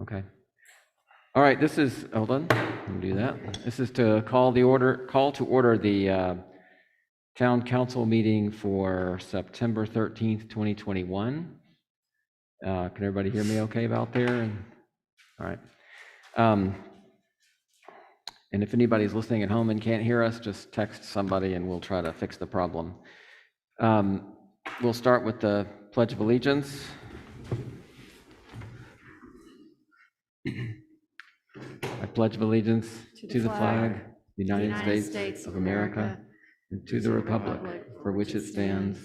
Okay. All right, this is, hold on, let me do that. This is to call to order the town council meeting for September 13th, 2021. Can everybody hear me okay about there? All right. And if anybody's listening at home and can't hear us, just text somebody and we'll try to fix the problem. We'll start with the Pledge of Allegiance. I pledge allegiance to the flag, the United States of America, and to the republic for which it stands,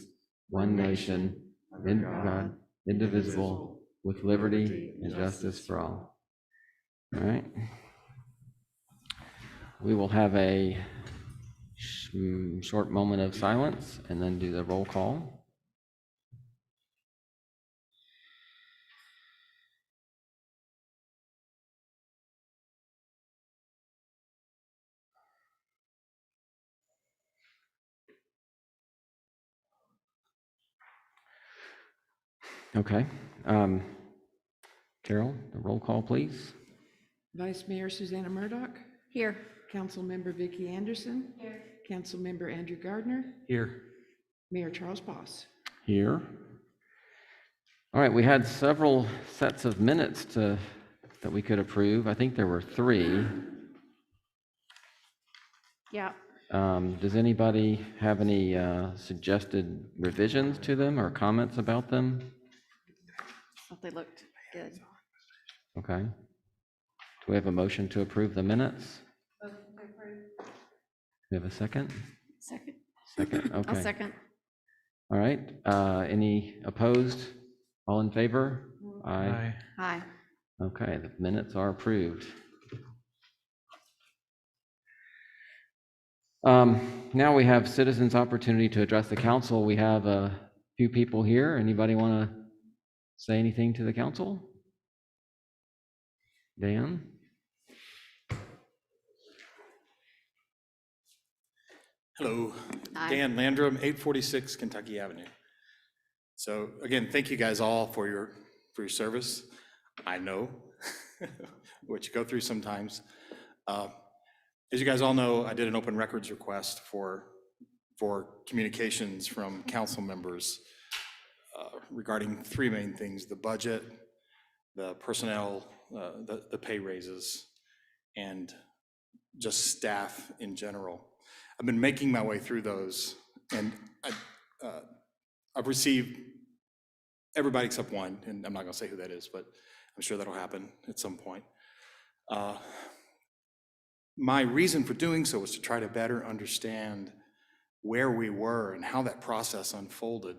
one nation, under God, indivisible, with liberty and justice for all. All right. We will have a short moment of silence and then do the roll call. Okay. Carol, the roll call, please. Vice Mayor Susanna Murdoch. Here. Councilmember Vicki Anderson. Here. Councilmember Andrew Gardner. Here. Mayor Charles Boss. Here. All right, we had several sets of minutes that we could approve. I think there were 3. Yeah. Does anybody have any suggested revisions to them or comments about them? Thought they looked good. Okay. Do we have a motion to approve the minutes? Motion to approve. Do we have a second? Second. Second, okay. I'll second. All right, any opposed? All in favor? Aye. Aye. Okay, the minutes are approved. Now we have citizens' opportunity to address the council. We have a few people here. Anybody want to say anything to the council? Dan? Hello, Hi. Dan Landrum, 846 Kentucky Avenue. So again, thank you guys all for your service. I know what you go through sometimes. As you guys all know, I did an open records request for communications from council members regarding 3 main things: the budget, the personnel, the pay raises, and just staff in general. I've been making my way through those, and I've received everybody except one, and I'm not going to say who that is, but I'm sure that'll happen at some point. My reason for doing so was to try to better understand where we were and how that process unfolded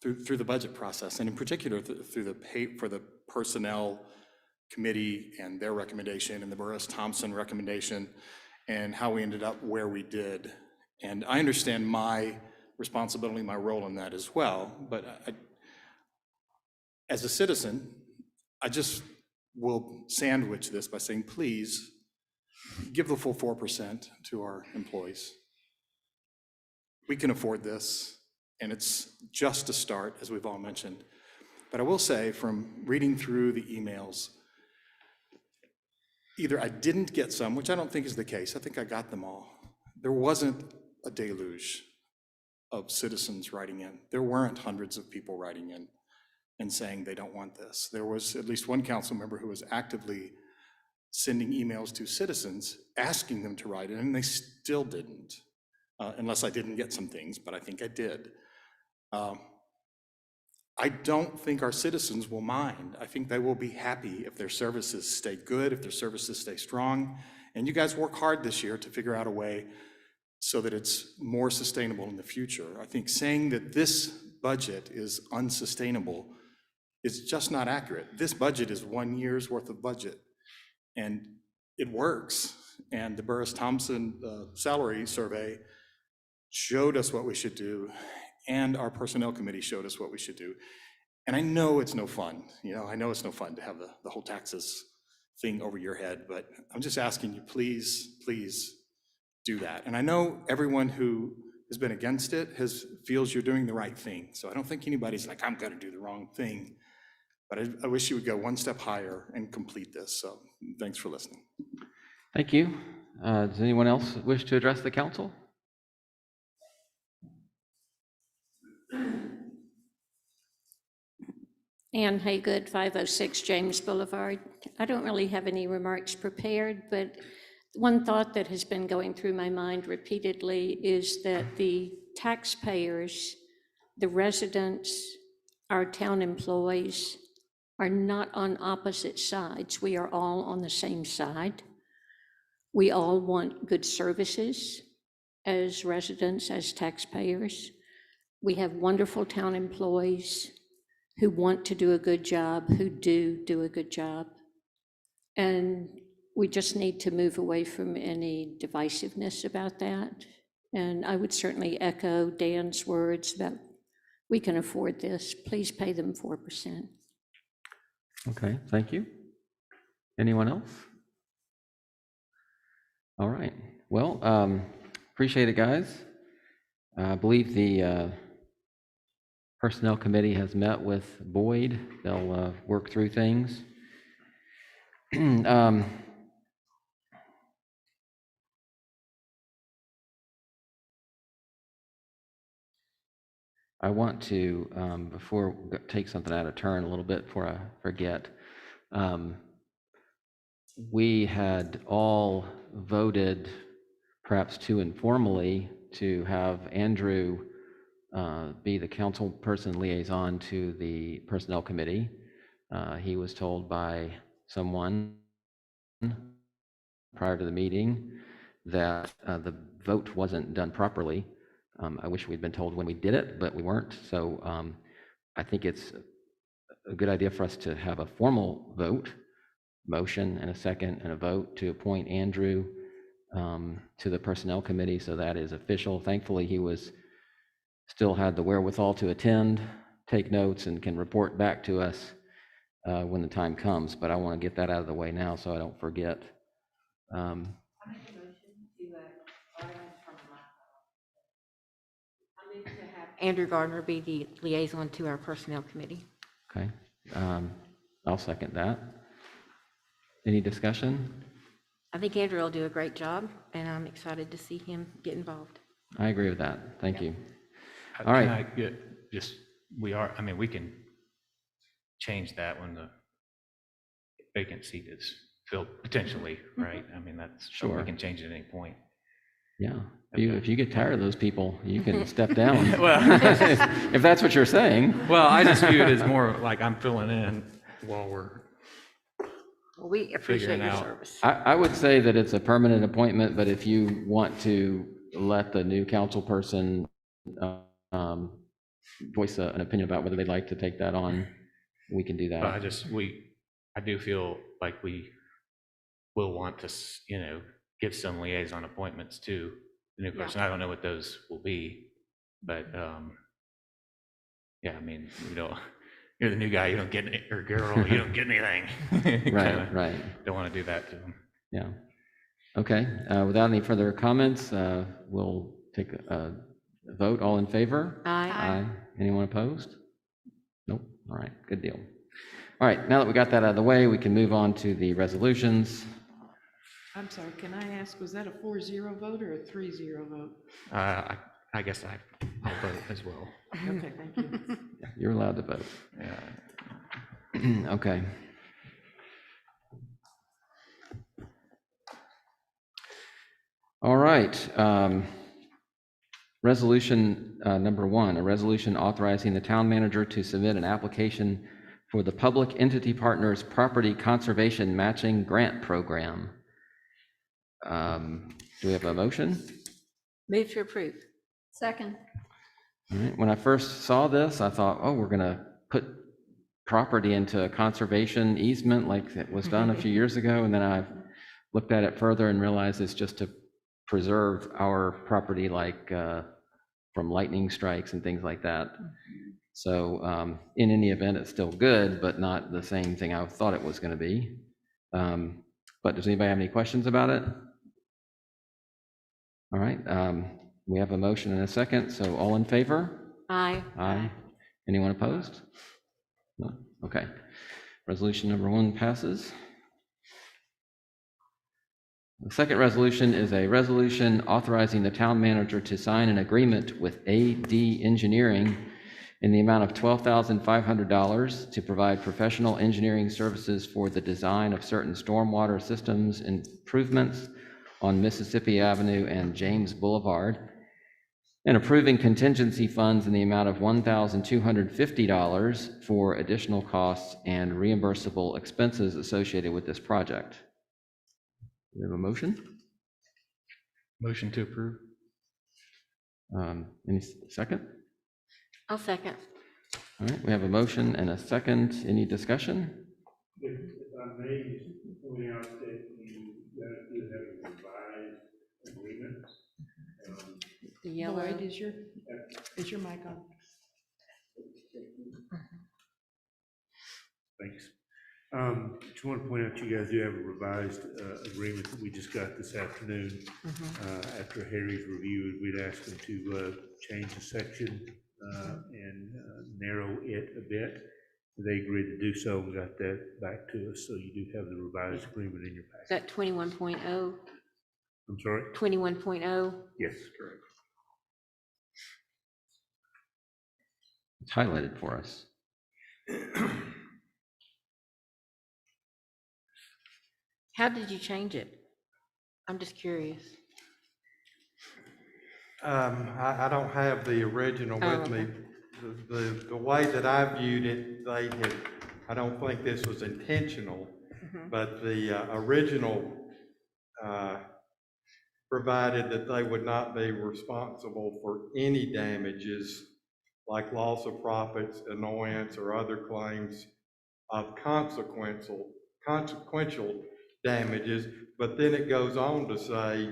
through the budget process, and in particular through the pay for the personnel committee and their recommendation and the Burris-Thompson recommendation, and how we ended up where we did. And I understand my responsibility, my role in that as well, but as a citizen, I just will sandwich this by saying, please give the full 4% to our employees. We can afford this, and it's just a start, as we've all mentioned. But I will say, from reading through the emails, either I didn't get some, which I don't think is the case. I think I got them all. There wasn't a deluge of citizens writing in. There weren't hundreds of people writing in and saying they don't want this. There was at least one council member who was actively sending emails to citizens asking them to write in, and they still didn't, unless I didn't get some things, but I think I did. I don't think our citizens will mind. I think they will be happy if their services stay good, if their services stay strong. And you guys work hard this year to figure out a way so that it's more sustainable in the future. I think saying that this budget is unsustainable is just not accurate. This budget is 1 year's worth of budget, and it works. And the Burris-Thompson salary survey showed us what we should do, and our personnel committee showed us what we should do. And I know it's no fun, I know it's no fun to have the whole taxes thing over your head, but I'm just asking you, please, please do that. And I know everyone who has been against it feels you're doing the right thing. So I don't think anybody's like, I'm gonna do the wrong thing. But I wish you would go one step higher and complete this. So thanks for listening. Thank you. Does anyone else wish to address the council? Ann Haygood, 506 James Boulevard. I don't really have any remarks prepared, but one thought that has been going through my mind repeatedly is that the taxpayers, the residents, our town employees are not on opposite sides. We are all on the same side. We all want good services as residents, as taxpayers. We have wonderful town employees who want to do a good job, who do a good job. And we just need to move away from any divisiveness about that. And I would certainly echo Dan's words about we can afford this. Please pay them 4%. Okay, thank you. Anyone else? All right. Well, appreciate it, guys. I believe the Personnel Committee has met with Boyd. They'll work through things. I want to, before we take something out of turn a little bit before I forget, we had all voted, perhaps too informally, to have Andrew be the council person liaison to the Personnel Committee. He was told by someone prior to the meeting that the vote wasn't done properly. I wish we'd been told when we did it, but we weren't. So I think it's a good idea for us to have a formal vote, motion and a second and a vote to appoint Andrew to the Personnel Committee. So that is official. Thankfully, he still had the wherewithal to attend, take notes, and can report back to us when the time comes. But I want to get that out of the way now so I don't forget. Andrew Gardner be the liaison to our Personnel Committee. Okay, I'll second that. Any discussion? I think Andrew will do a great job, and I'm excited to see him get involved. I agree with that. Thank you. All All right. right. Can I get just, I mean, we can change that when the vacant seat is filled, potentially, right? I mean, that's, Sure. we can change it at any point. Yeah, if you get tired of those people, you can step down. Well, if that's what you're saying. well, I just view it as more like I'm filling in while we're, Well, we appreciate Figuring your out. service. I would say that it's a permanent appointment, but if you want to let the new council person voice an opinion about whether they'd like to take that on, we can do that. I do feel like we will want to, give some liaison appointments to the new person. I don't know what those will be, but, yeah, I mean, you're the new guy, you don't get any, or girl, you don't get anything. Right. Don't want to do that to them. Yeah. Okay, without any further comments, we'll take a vote. All in favor? Aye. Anyone opposed? Nope. All right, good deal. All right, now that we got that out of the way, we can move on to the resolutions. I'm sorry, can I ask, was that a 4-0 vote or a 3-0 vote? I guess I'll vote as well. Okay, thank you. Yeah, you're allowed to vote. Yeah. Okay. All right. Resolution number 1, a resolution authorizing the town manager to submit an application for the Public Entity Partners Property Conservation Matching Grant Program. Do we have a motion? Move to approve. Second. All right. When I first saw this, I thought, oh, we're going to put property into a conservation easement like it was done a few years ago. And then I looked at it further and realized it's just to preserve our property, like from lightning strikes and things like that. So in any event, it's still good, but not the same thing I thought it was going to be. But does anybody have any questions about it? All right. We have a motion and a second. So all in favor? Aye. Aye. Anyone opposed? No? Okay. Resolution number 1 passes. The second resolution is a resolution authorizing the town manager to sign an agreement with AD Engineering in the amount of $12,500 to provide professional engineering services for the design of certain stormwater systems improvements on Mississippi Avenue and James Boulevard, and approving contingency funds in the amount of $1,250 for additional costs and reimbursable expenses associated with this project. Do we have a motion? Motion to approve? Any second? I'll second. All right, we have a motion and a second. Any discussion? If I may point out that you guys do have a revised agreement. The yellow. Lloyd, is your mic on? Thanks. Just want to point out you guys do have a revised agreement that we just got this afternoon. After Harry's review, we'd asked him to change the section and narrow it a bit. They agreed to do so and got that back to us. So you do have the revised agreement in your Is that packet. 21.0? I'm sorry? 21.0? Yes, correct. It's highlighted for us. How did you change it? I'm just curious. I don't have the original with me. The way that I viewed it, I don't think this was intentional, but the original provided that they would not be responsible for any damages like loss of profits, annoyance, or other claims of consequential damages, but then it goes on to say,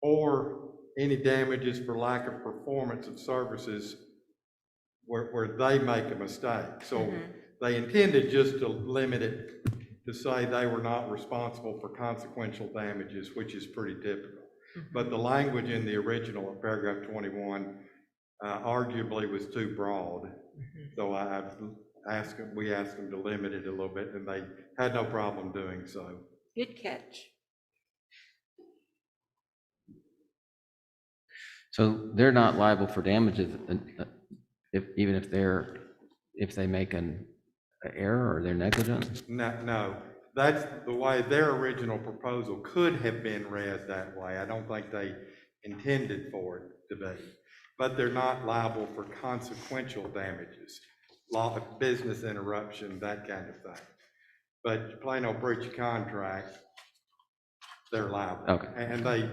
or any damages for lack of performance of services where they make a mistake. So they intended just to limit it to say they were not responsible for consequential damages, which is pretty typical. But the language in the original of paragraph 21 arguably was too broad. So we asked them to limit it a little bit, and they had no problem doing so. Good catch. So they're not liable for damages even if they make an error or they're negligent? No, that's the way their original proposal could have been read that way. I don't think they intended for it to be. But they're not liable for consequential damages, business interruption, that kind of thing. But plain old breach of contract, they're liable. Okay. And they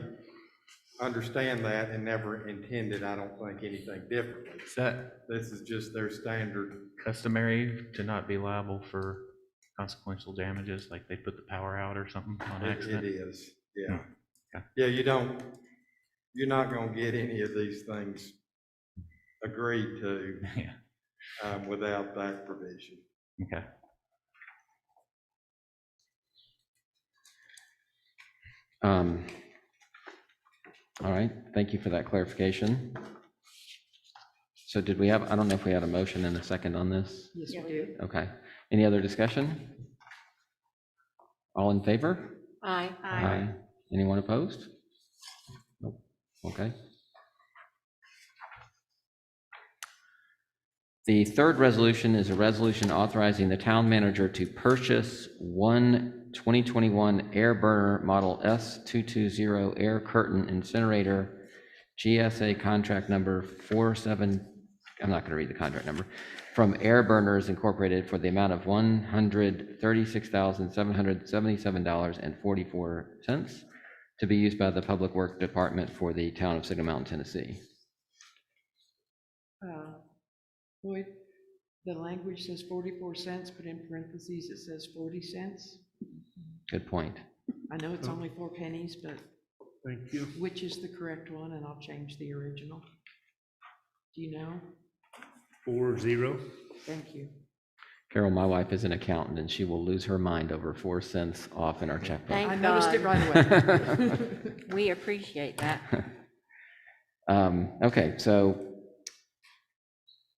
understand that and never intended, I don't think, anything differently. Is that This is just their standard. customary to not be liable for consequential damages, like they put the power out or something on It accident? is, yeah. Okay. Yeah, you're not gonna get any of these things agreed to Yeah, without that provision. okay. All right, thank you for that clarification. So did we have, I don't know if we had a motion and a second on this? Yes, we do. Okay. Any other discussion? All in favor? Aye. Anyone opposed? Nope. Okay. The third resolution is a resolution authorizing the town manager to purchase one 2021 air burner model S220 air curtain incinerator GSA contract number 47, I'm not going to read the contract number, from Air Burners Incorporated for the amount of $136,777.44 to be used by the Public Works Department for the town of Signal Mountain, Tennessee. Lloyd, the language says 44 cents, but in parentheses it says 40 cents. Good point. I know it's only 4 pennies, but Thank you. which is the correct one? And I'll change the original. Do you know? 4-0. Thank you. Carol, my wife is an accountant, and she will lose her mind over 4 cents off in our checkbook. Thank I noticed it God. right away. We appreciate that. Okay, so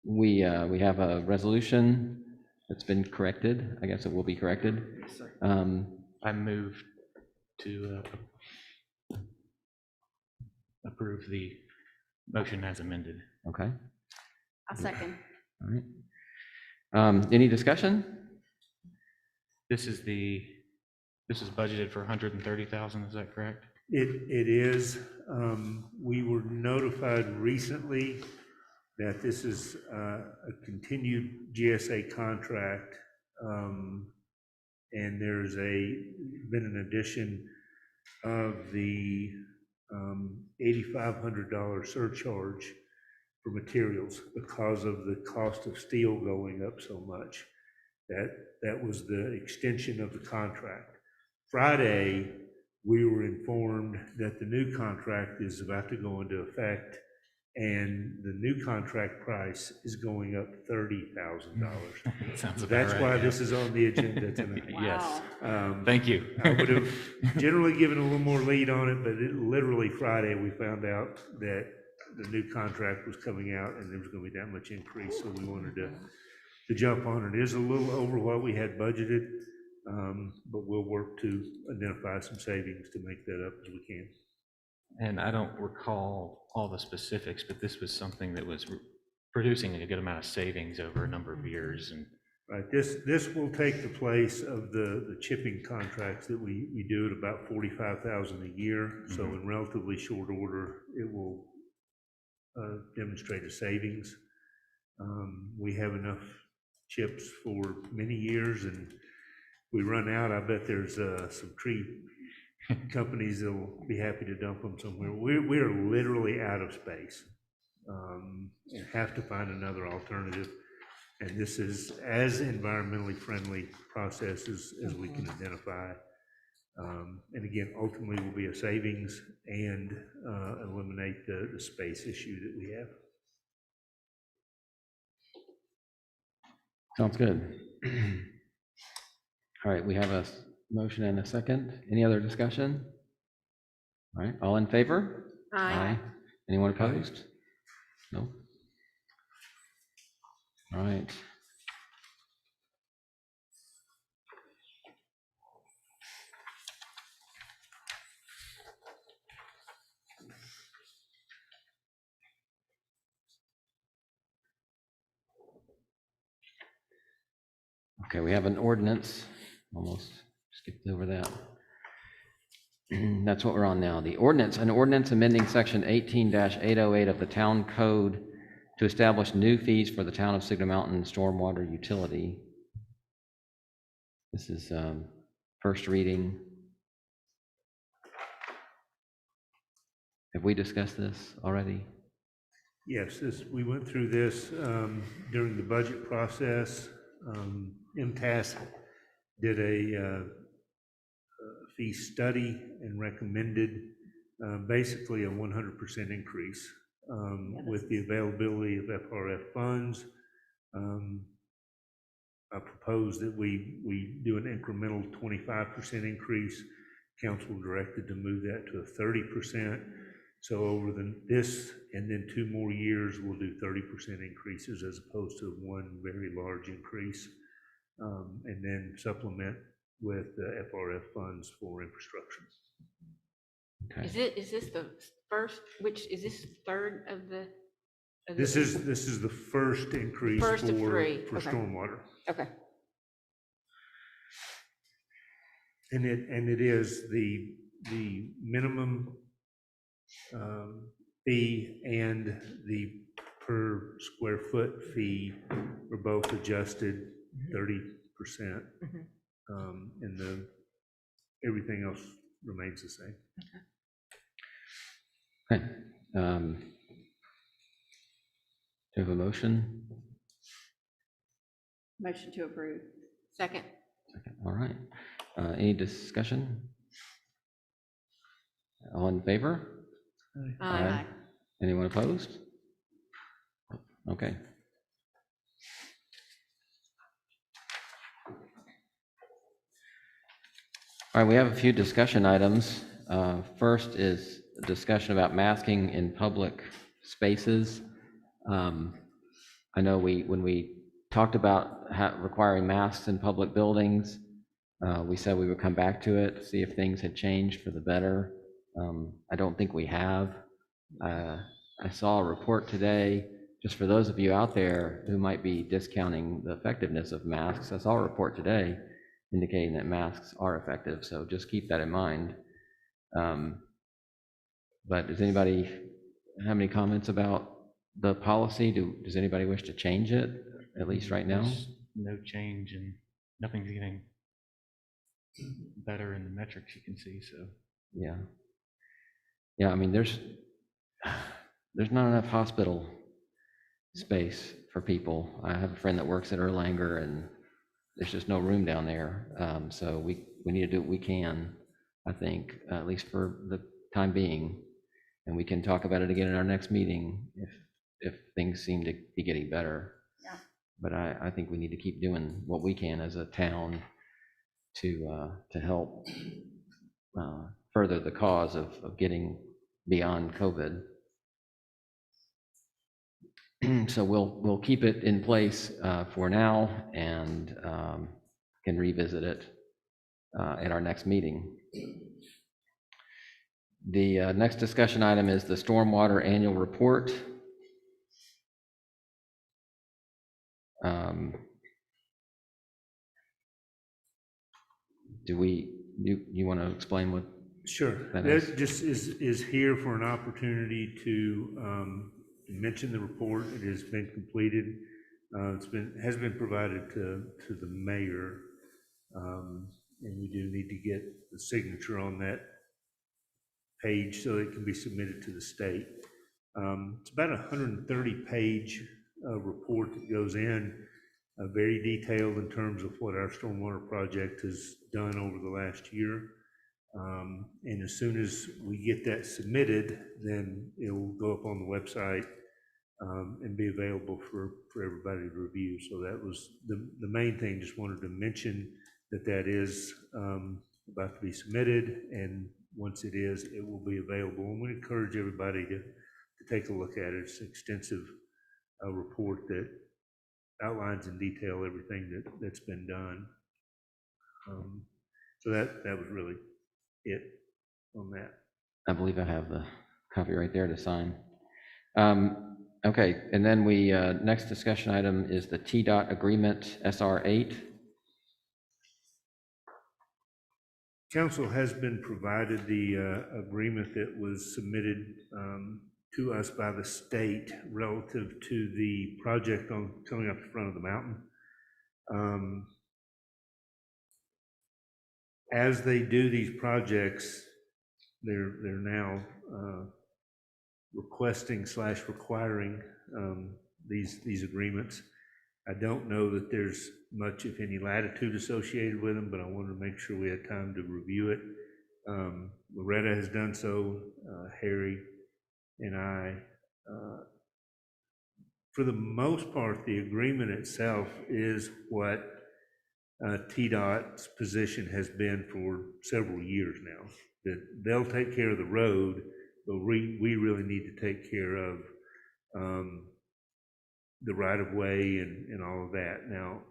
we have a resolution that's been corrected. I guess it will be corrected. I move to approve the motion as amended. Okay, I'll second. all right. Any discussion? This is budgeted for 130,000, is that correct? It is. We were notified recently that this is a continued GSA contract. And there's been an addition of the $8,500 surcharge for materials because of the cost of steel going up so much. That was the extension of the contract. Friday, we were informed that the new contract is about to go into effect, and the new contract price is going up $30,000. Sounds about That's right, why yeah. this is on the agenda tonight. Yes, Wow. thank you. I would have generally given a little more lead on it, but literally Friday, we found out that the new contract was coming out and there was going to be that much increase, so we wanted to jump on it. It is a little over what we had budgeted, but we'll work to identify some savings to make that up as we can. And I don't recall all the specifics, but this was something that was producing a good amount of savings over a number of years. And Right, this will take the place of the chipping contracts that we do at about $45,000 a year. So in relatively short order, it will demonstrate a savings. We have enough chips for many years, and we run out. I bet there's some tree companies that will be happy to dump them somewhere. We are literally out of space and have to find another alternative. And this is as environmentally friendly process as we can identify. And again, ultimately will be a savings and eliminate the space issue that we have. Sounds good. All right, we have a motion and a second. Any other discussion? All right, all in favor? Aye. Anyone opposed? No? All right. Okay, we have an ordinance, almost skipped over that. That's what we're on now. An ordinance amending section 18-808 of the town code to establish new fees for the town of Signal Mountain stormwater utility. This is first reading. Have we discussed this already? Yes, we went through this during the budget process. MTAS did a fee study and recommended basically a 100% increase with the availability of FRF funds. I propose that we do an incremental 25% increase. Council directed to move that to a 30%. So over this and then 2 more years, we'll do 30% increases as opposed to one very large increase, and then supplement with the FRF funds for infrastructure. Okay. Is this the first, is this third of the? This is the first increase First of for 3, okay. stormwater. Okay. And it is the minimum fee and the per square foot fee are both adjusted 30%. And everything else remains the same. Okay. Do you have a motion? Motion to approve. Second. All right. Any discussion? All in favor? Aye. Anyone opposed? Okay. All right, we have a few discussion items. First is a discussion about masking in public spaces. I know when we talked about requiring masks in public buildings, we said we would come back to it, see if things had changed for the better. I don't think we have. I saw a report today, just for those of you out there who might be discounting the effectiveness of masks, I saw a report today indicating that masks are effective, so just keep that in mind. But does anybody have any comments about the policy? Does anybody wish to change it, at least right now? There's no change and nothing's getting better in the metrics you can see, so. Yeah. Yeah, I mean, there's not enough hospital space for people. I have a friend that works at Erlanger, and there's just no room down there. So we need to do what we can, I think, at least for the time being. And we can talk about it again in our next meeting if things seem to be getting better. Yeah. But I think we need to keep doing what we can as a town to help further the cause of getting beyond COVID. So we'll keep it in place for now and can revisit it at our next meeting. The next discussion item is the Stormwater Annual Report. You want to explain what? Sure. That That just is here for an opportunity to mention the report. It has been completed. Has been provided to the mayor, and we do need to get the signature on that page so it can be submitted to the state. It's about a 130-page report that goes in, very detailed in terms of what our stormwater project has done over the last year. And as soon as we get that submitted, then it will go up on the website and be available for everybody to review. So that was the main thing. Just wanted to mention that is about to be submitted, and once it is, it will be available. And we encourage everybody to take a look at it. It's an extensive report that outlines in detail everything that's been done. So that was really it on that. I believe I have the copy right there to sign. Okay, and then next discussion item is the TDOT agreement, SR 8. Council has been provided the agreement that was submitted to us by the state relative to the project coming up the front of the mountain. As they do these projects, they're now requesting/requiring these agreements. I don't know that there's much, if any, latitude associated with them, but I wanted to make sure we had time to review it. Loretta has done so, Harry and I. For the most part, the agreement itself is what TDOT's position has been for several years now, that they'll take care of the road, but we really need to take care of the right-of-way and all of that. Now,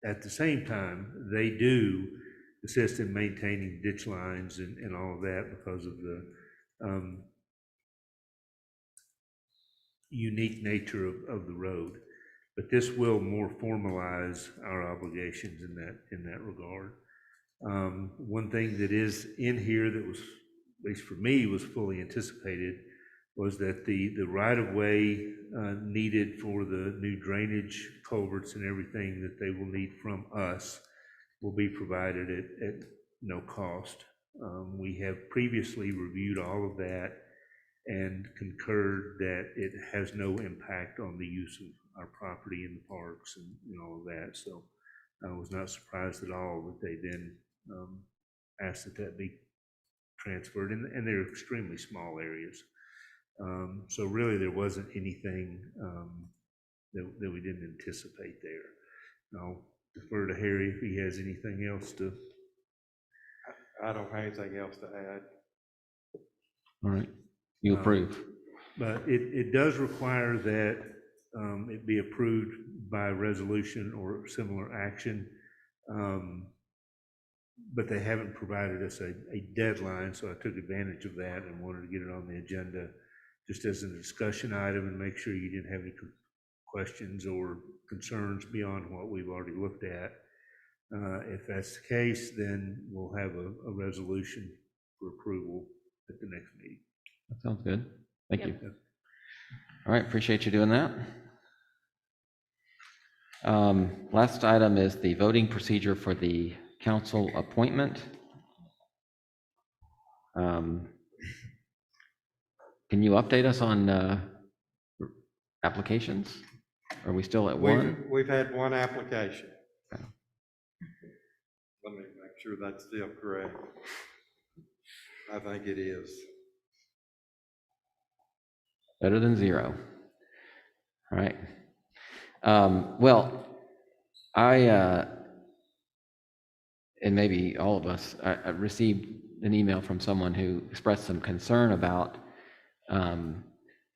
at the same time, they do assist in maintaining ditch lines and all of that because of the unique nature of the road. But this will more formalize our obligations in that regard. One thing that is in here that was, at least for me, was fully anticipated was that the right-of-way needed for the new drainage culverts and everything that they will need from us will be provided at no cost. We have previously reviewed all of that and concurred that it has no impact on the use of our property in the parks and all of that. So I was not surprised at all that they then asked that be transferred, and they're extremely small areas. So really there wasn't anything that we didn't anticipate there. I'll defer to Harry if he has anything else to. I don't have anything else to add. All right, you approve. But it does require that it be approved by resolution or similar action. But they haven't provided us a deadline, so I took advantage of that and wanted to get it on the agenda just as a discussion item and make sure you didn't have any questions or concerns beyond what we've already looked at. If that's the case, then we'll have a resolution for approval at the next meeting. That sounds good. Thank you. Yep. All right, appreciate you doing that. Last item is the voting procedure for the council appointment. Can you update us on applications? Are we still at one? We've had one application. Okay. Let me make sure that's still correct. I think it is. Better than zero. All right. Well, and maybe all of us, I received an email from someone who expressed some concern about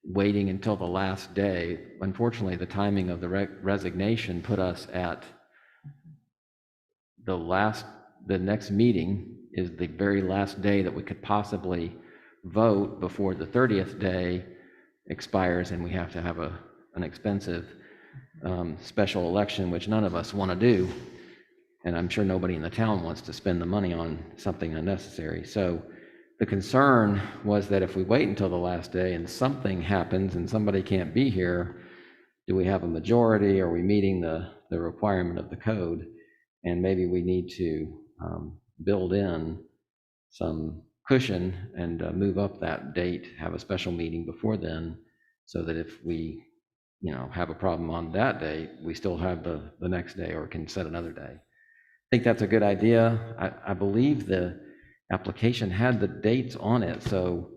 waiting until the last day. Unfortunately, the timing of the resignation put us at the next meeting is the very last day that we could possibly vote before the 30th day expires, and we have to have an expensive special election, which none of us want to do. And I'm sure nobody in the town wants to spend the money on something unnecessary. So the concern was that if we wait until the last day and something happens and somebody can't be here, do we have a majority? Are we meeting the requirement of the code? And maybe we need to build in some cushion and move up that date, have a special meeting before then, so that if we have a problem on that day, we still have the next day or can set another day. I think that's a good idea. I believe the application had the dates on it, so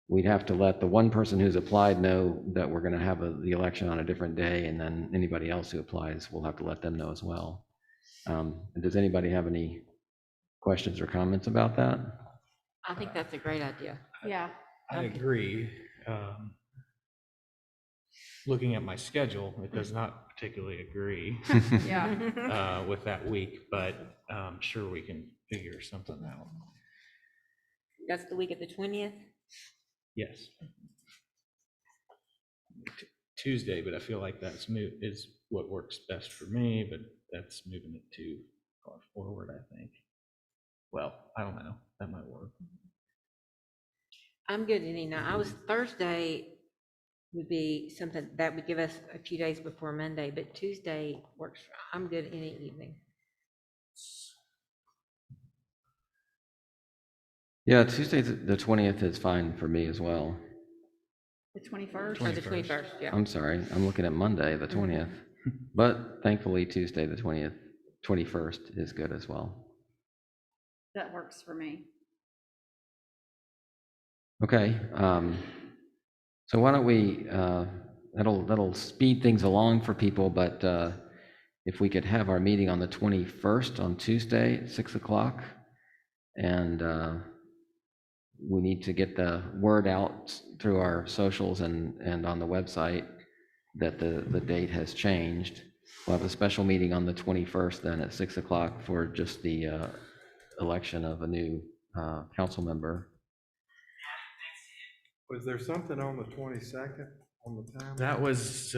we'd have to let the one person who's applied know that we're going to have the election on a different day, and then anybody else who applies, we'll have to let them know as well. Does anybody have any questions or comments about that? I think that's a great idea. Yeah. I agree. Looking at my schedule, it does not particularly agree Yeah. with that week, but I'm sure we can figure something out. That's the week of the 20th? Yes. Tuesday, but I feel like is what works best for me, but that's moving it too far forward, I think. Well, I don't know. That might work. I'm good any night. Thursday would be something that would give us a few days before Monday, but Tuesday works. I'm good any evening. Yeah, Tuesday the 20th is fine for me as well. The 21st? Or the 21st, yeah. I'm sorry, I'm looking at Monday, the 20th. But thankfully, Tuesday the 21st is good as well. That works for me. Okay, so why don't we, that'll speed things along for people, but if we could have our meeting on the 21st on Tuesday at 6 o'clock, and we need to get the word out through our socials and on the website that the date has changed. We'll have a special meeting on the 21st then at 6 o'clock for just the election of a new council member. Was there something on the 22nd on the time? That was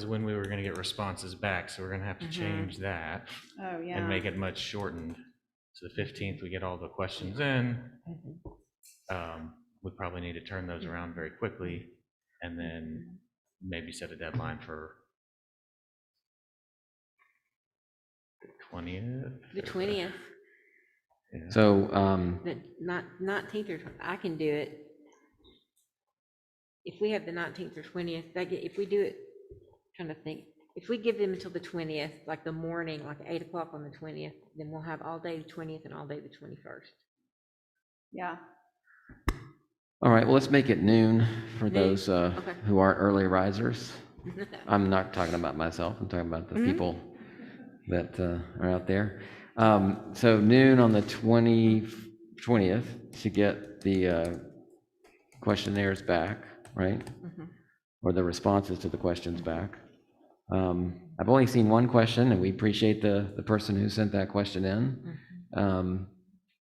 when we were going to get responses back, so we're going to have to change that Oh, yeah. and make it much shortened. So the 15th, we get all the questions in. We probably need to turn those around very quickly, and then maybe set a deadline for the 20th. The 20th, Yeah. So, the 19th or, I can do it. If we have the 19th or 20th, if we do it, trying to think, if we give them until the 20th, like the morning, like 8 o'clock on the 20th, then we'll have all day the 20th and all day the 21st. Yeah. all right, well, let's make it noon for Noon? those Okay. who aren't early risers. I'm not talking about myself, I'm talking about the people that are out there. So noon on the 20th to get the questionnaires back, right? or the responses to the questions back. I've only seen one question, and we appreciate the person who sent that question in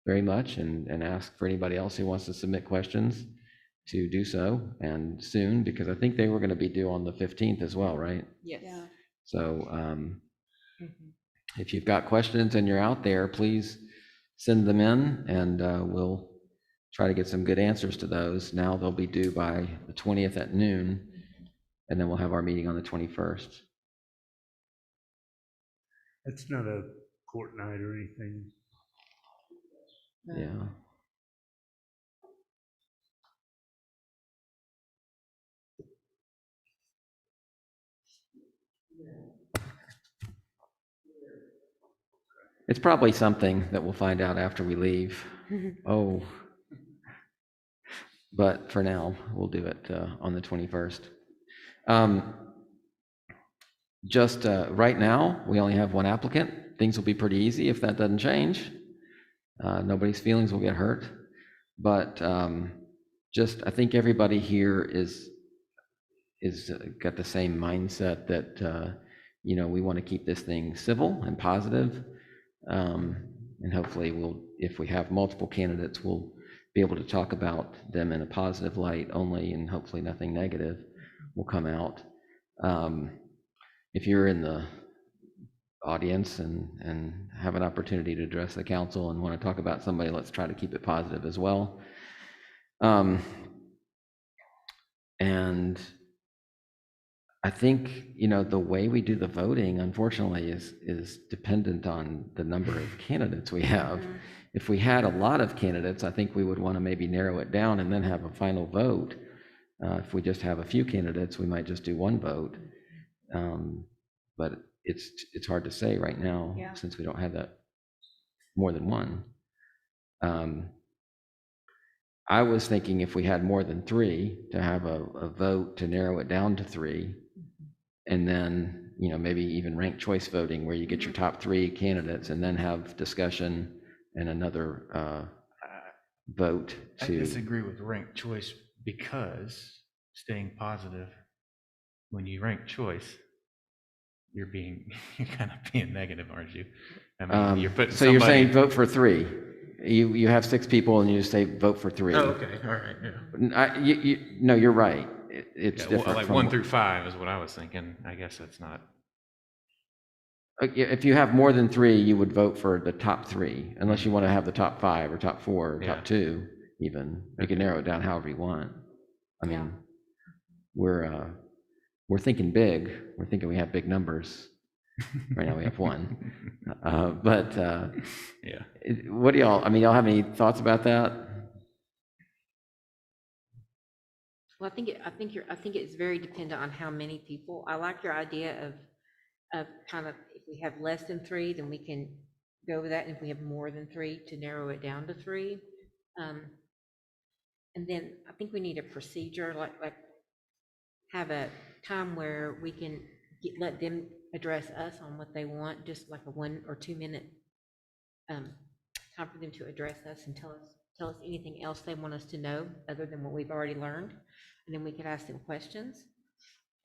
very much, and ask for anybody else who wants to submit questions to do so, and soon, because I think they were going to be due on the 15th as well, right? Yes. Yeah. So if you've got questions and you're out there, please send them in, and we'll try to get some good answers to those. Now they'll be due by the 20th at noon, and then we'll have our meeting on the 21st. That's not a court night or anything. Yeah. It's probably something that we'll find out after we leave. Oh. But for now, we'll do it on the 21st. Just right now, we only have one applicant. Things will be pretty easy if that doesn't change. Nobody's feelings will get hurt. But just, I think everybody here is got the same mindset that, we want to keep this thing civil and positive. And hopefully if we have multiple candidates, we'll be able to talk about them in a positive light only, and hopefully nothing negative will come out. If you're in the audience and have an opportunity to address the council and want to talk about somebody, let's try to keep it positive as well. And I think, the way we do the voting, unfortunately, is dependent on the number of candidates we have. If we had a lot of candidates, I think we would want to maybe narrow it down and then have a final vote. If we just have a few candidates, we might just do one vote. But it's hard to say right now, since we don't have that more than one. I was thinking if we had more than three, to have a vote to narrow it down to three, and then, maybe even ranked choice voting where you get your top three candidates and then have discussion and another vote I to. disagree with ranked choice, because staying positive, when you rank choice, you're kind of being negative, aren't you? I mean, you're putting So you're saying somebody. vote for three. You have six people and you just say vote for three. Oh, okay, all right, yeah. No, you're right. It's Yeah, well, different. like from 1 through 5 is what I was thinking. I guess that's not. If you have more than three, you would vote for the top three, unless you want to have the top five or top four or Yeah. top two even. You can narrow it down however you want. I mean, we're thinking big. We're thinking we have big numbers. Right now we have one. But Yeah. what do y'all have any thoughts about that? Well, I think it's very dependent on how many people. I like your idea of kind of, if we have less than three, then we can go with that, and if we have more than three, to narrow it down to three. And then I think we need a procedure, like have a time where we can let them address us on what they want, just like a 1 or 2 minute time for them to address us and tell us anything else they want us to know other than what we've already learned, and then we could ask them questions,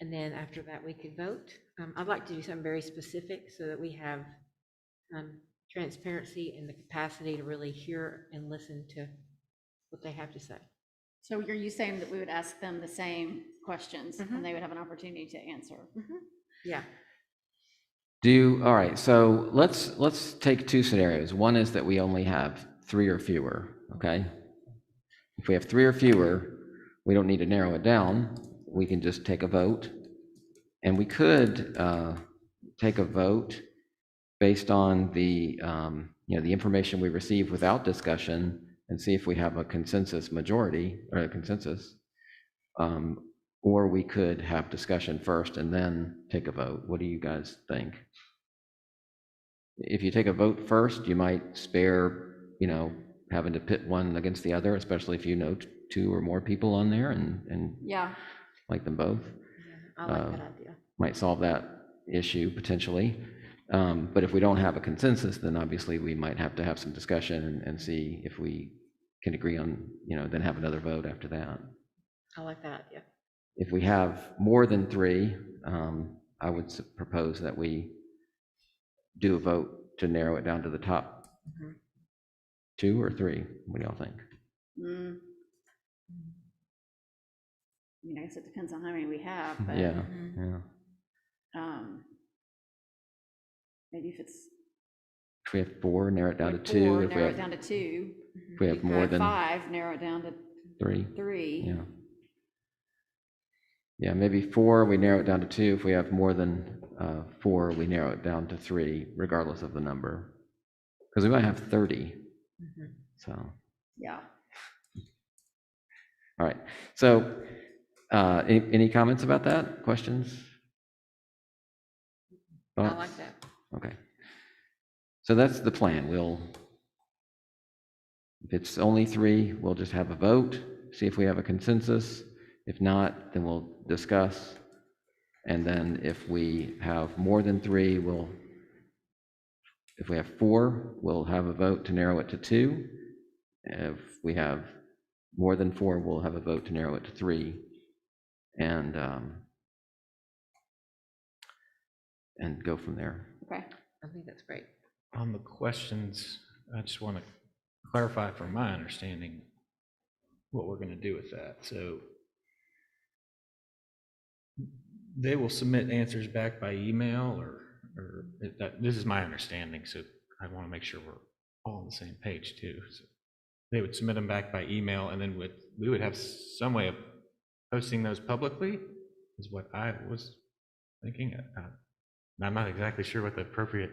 and then after that we could vote. I'd like to do something very specific so that we have transparency and the capacity to really hear and listen to what they have to say. So are you saying that we would ask them the same questions and they would have an opportunity to answer? Yeah. All right, so let's take two scenarios. One is that we only have three or fewer, okay? If we have three or fewer, we don't need to narrow it down. We can just take a vote. And we could take a vote based on the information we receive without discussion, and see if we have a consensus majority, or a consensus. Or we could have discussion first and then take a vote. What do you guys think? If you take a vote first, you might spare, having to pit one against the other, especially if you know two or more people on there and like them both. I like that idea. Might solve that issue potentially. But if we don't have a consensus, then obviously we might have to have some discussion and see if we can agree on, then have another vote after that. I like that idea. If we have more than 3, I would propose that we do a vote to narrow it down to the top 2 or 3. What do y'all think? Mm. I mean, I guess it depends on how many we have, but. Yeah, yeah. Maybe if it's. If we have 4, narrow it down to like 2. 4, If we narrow it have, down to 2. if we have more than 5, narrow it down to 3. 3. Yeah. Yeah, maybe 4, we narrow it down to 2. If we have more than 4, we narrow it down to 3, regardless of the number. Because we might have 30. So, Yeah. all right. So, any comments about that? Questions? I Thoughts? like that. Okay. So that's the plan. If it's only 3, we'll just have a vote, see if we have a consensus. If not, then we'll discuss. And then if we have more than 3, if we have 4, we'll have a vote to narrow it to 2. If we have more than 4, we'll have a vote to narrow it to 3. And go from there. Okay. I think that's great. On the questions, I just want to clarify from my understanding what we're going to do with that. So they will submit answers back by email, or this is my understanding, so I want to make sure we're all on the same page too. So they would submit them back by email, and then we would have some way of posting those publicly, is what I was thinking. I'm not exactly sure what the appropriate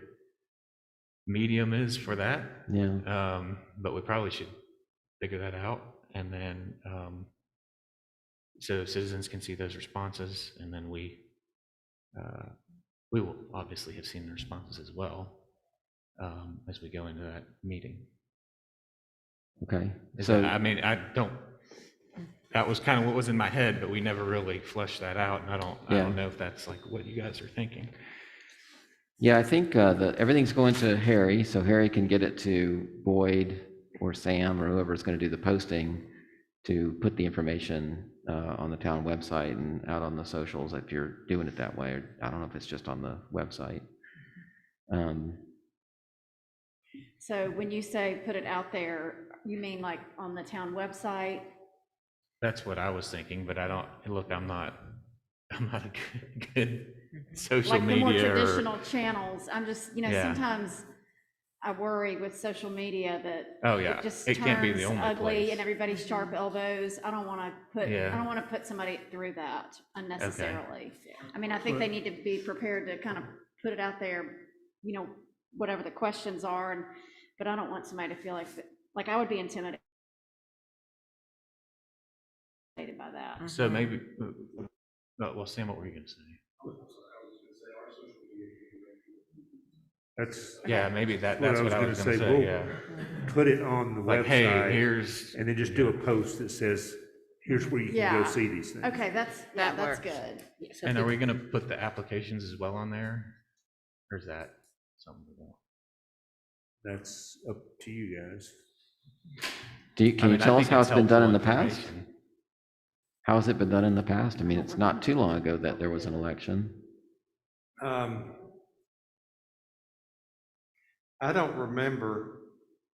medium is for that. Yeah. But we probably should figure that out, and then so citizens can see those responses, and then we will obviously have seen the responses as well as we go into that meeting. Okay. I mean, that was kind of what was in my head, but we never really fleshed that out, and I don't know if that's like what you guys are thinking. Yeah, I think everything's going to Harry, so Harry can get it to Boyd or Sam or whoever's going to do the posting to put the information on the town website and out on the socials if you're doing it that way. I don't know if it's just on the website. So when you say put it out there, you mean like on the town website? That's what I was thinking, but I'm not a good social Like the more media traditional channels, I'm just, Yeah. sometimes I worry with social media that Oh, yeah. it just It can't be the turns only ugly place. and everybody's sharp elbows. I don't want to Yeah. put somebody through that unnecessarily. I mean, I think they need to be prepared to kind of put it out there, whatever the questions are, but I don't want somebody to feel like I would be intimidated by that. So maybe, well, Sam, what were you going to say? Yeah, maybe that's what I was going to say, We'll yeah. put it on the Like, hey, website, here's, and then just do a post that says, here's where you can Yeah. go see these things. Okay, that's That that's works. good. Yeah, so and if are we it's- going to put the applications as well on there? Or is that something we don't? That's up to you guys. Can you I tell us think how it's it's been done in the helpful past? information. How has it been done in the past? I mean, it's not too long ago that there was an election. I don't remember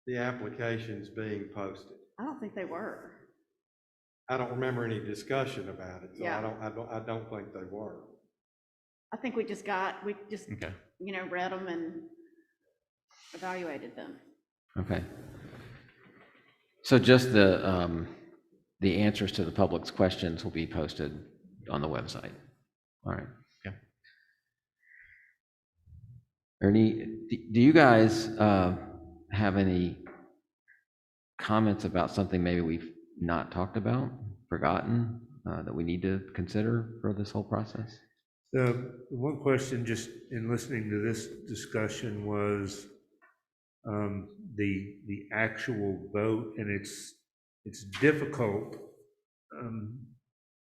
the applications being posted. I don't think they were. I don't remember any discussion about it, so Yeah. I don't think they were. I think we just Okay. read them and evaluated them. Okay. So just the answers to the public's questions will be posted on the website. All right. Okay. Do you guys have any comments about something maybe we've not talked about, forgotten, that we need to consider for this whole process? The one question, just in listening to this discussion, was the actual vote, and it's difficult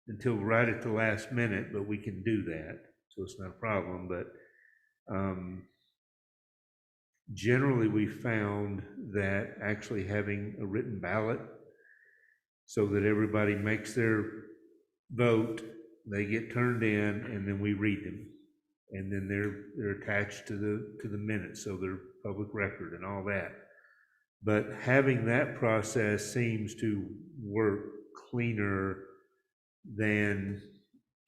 until right at the last minute, but we can do that, so it's not a problem. But generally, we found that actually having a written ballot so that everybody makes their vote they get turned in, and then we read them. And then they're attached to the minutes, so they're public record and all that. But having that process seems to work cleaner than,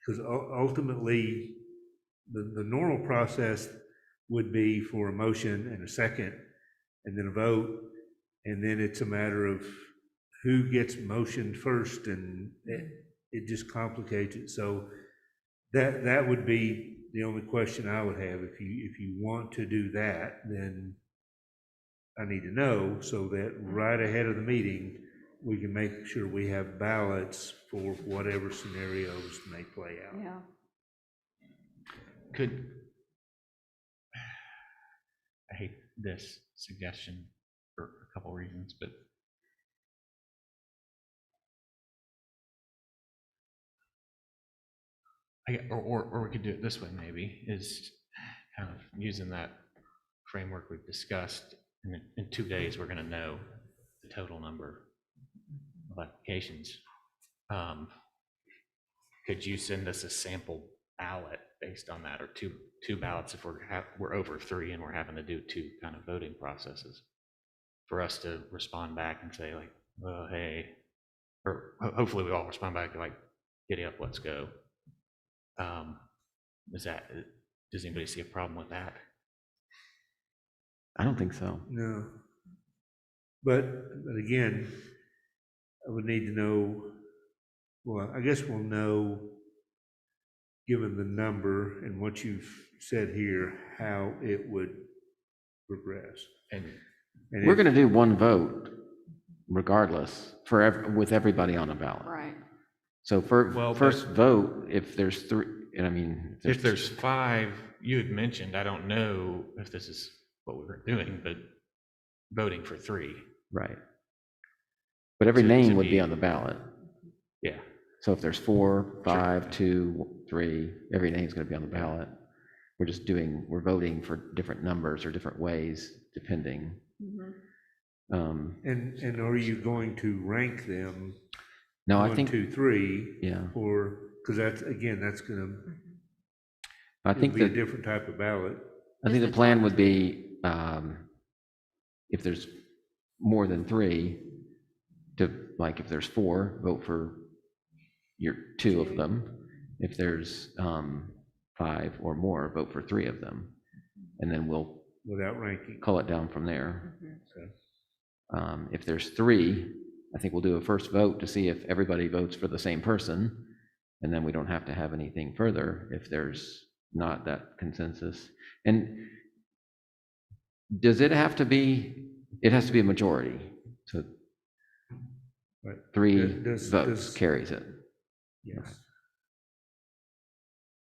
because ultimately, the normal process would be for a motion and a second, and then a vote, and then it's a matter of who gets motioned first, and it just complicates it. So that would be the only question I would have. If you want to do that, then I need to know so that right ahead of the meeting, we can make sure we have ballots for whatever scenarios may play out. Yeah. I hate this suggestion for a couple reasons, but or we could do it this way, maybe, is kind of using that framework we've discussed. And in 2 days, we're going to know the total number of applications. Could you send us a sample ballot based on that, or two ballots if we're over 3 and we're having to do 2 kind of voting processes, for us to respond back and say, like, oh, hey, or hopefully we all respond back like, giddy up, let's go. Does anybody see a problem with that? I don't think so. No. But again, I would need to know, well, I guess we'll know, given the number and what you've said here, how it would progress. And We're going to do one vote regardless with everybody on a ballot. Right. So first vote, if there's 3, and I mean, If there's 5, you had mentioned, I don't know if this is what we were doing, but voting for 3. right. But every To name would be be- on the ballot. Yeah. So if there's 4, 5, 2, 3, every name's going to be on the ballot. We're voting for different numbers or different ways, depending. and are you going to rank them? No, I 1, think, 2, 3, yeah, or, because that's going I to think be a that, different type of ballot. I think the plan would be, if there's more than 3, like if there's 4, vote for your 2 of them. If there's 5 or more, vote for 3 of them. And then we'll Without ranking. cull it down from there. Okay. If there's 3, I think we'll do a first vote to see if everybody votes for the same person, and then we don't have to have anything further if there's not that consensus. And does it have to be, it has to be a majority, so Right. 3 Does- votes carries it. Yes.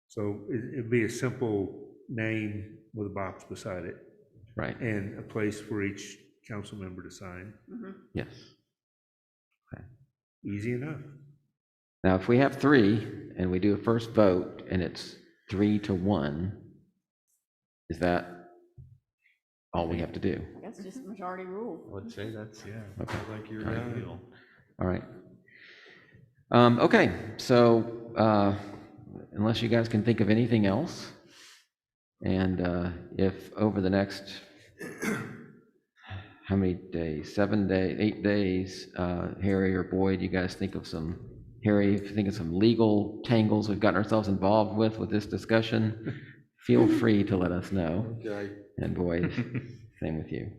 So it'd be a simple name with a box beside it Right, and a place for each council member to sign. yes. Easy enough. Now, if we have 3 and we do a first vote and it's 3-1, is that all we have to do? I guess just majority rule. I would say that's, yeah. Okay. I think you're Ideal. All right. Okay, so unless you guys can think of anything else, and if over the next, how many days, 7 days, 8 days, Harry or Boyd, you guys think of some, Harry, if you think of some legal tangles we've gotten ourselves involved with this discussion, feel free to let us know. Okay. And Boyd, same with you.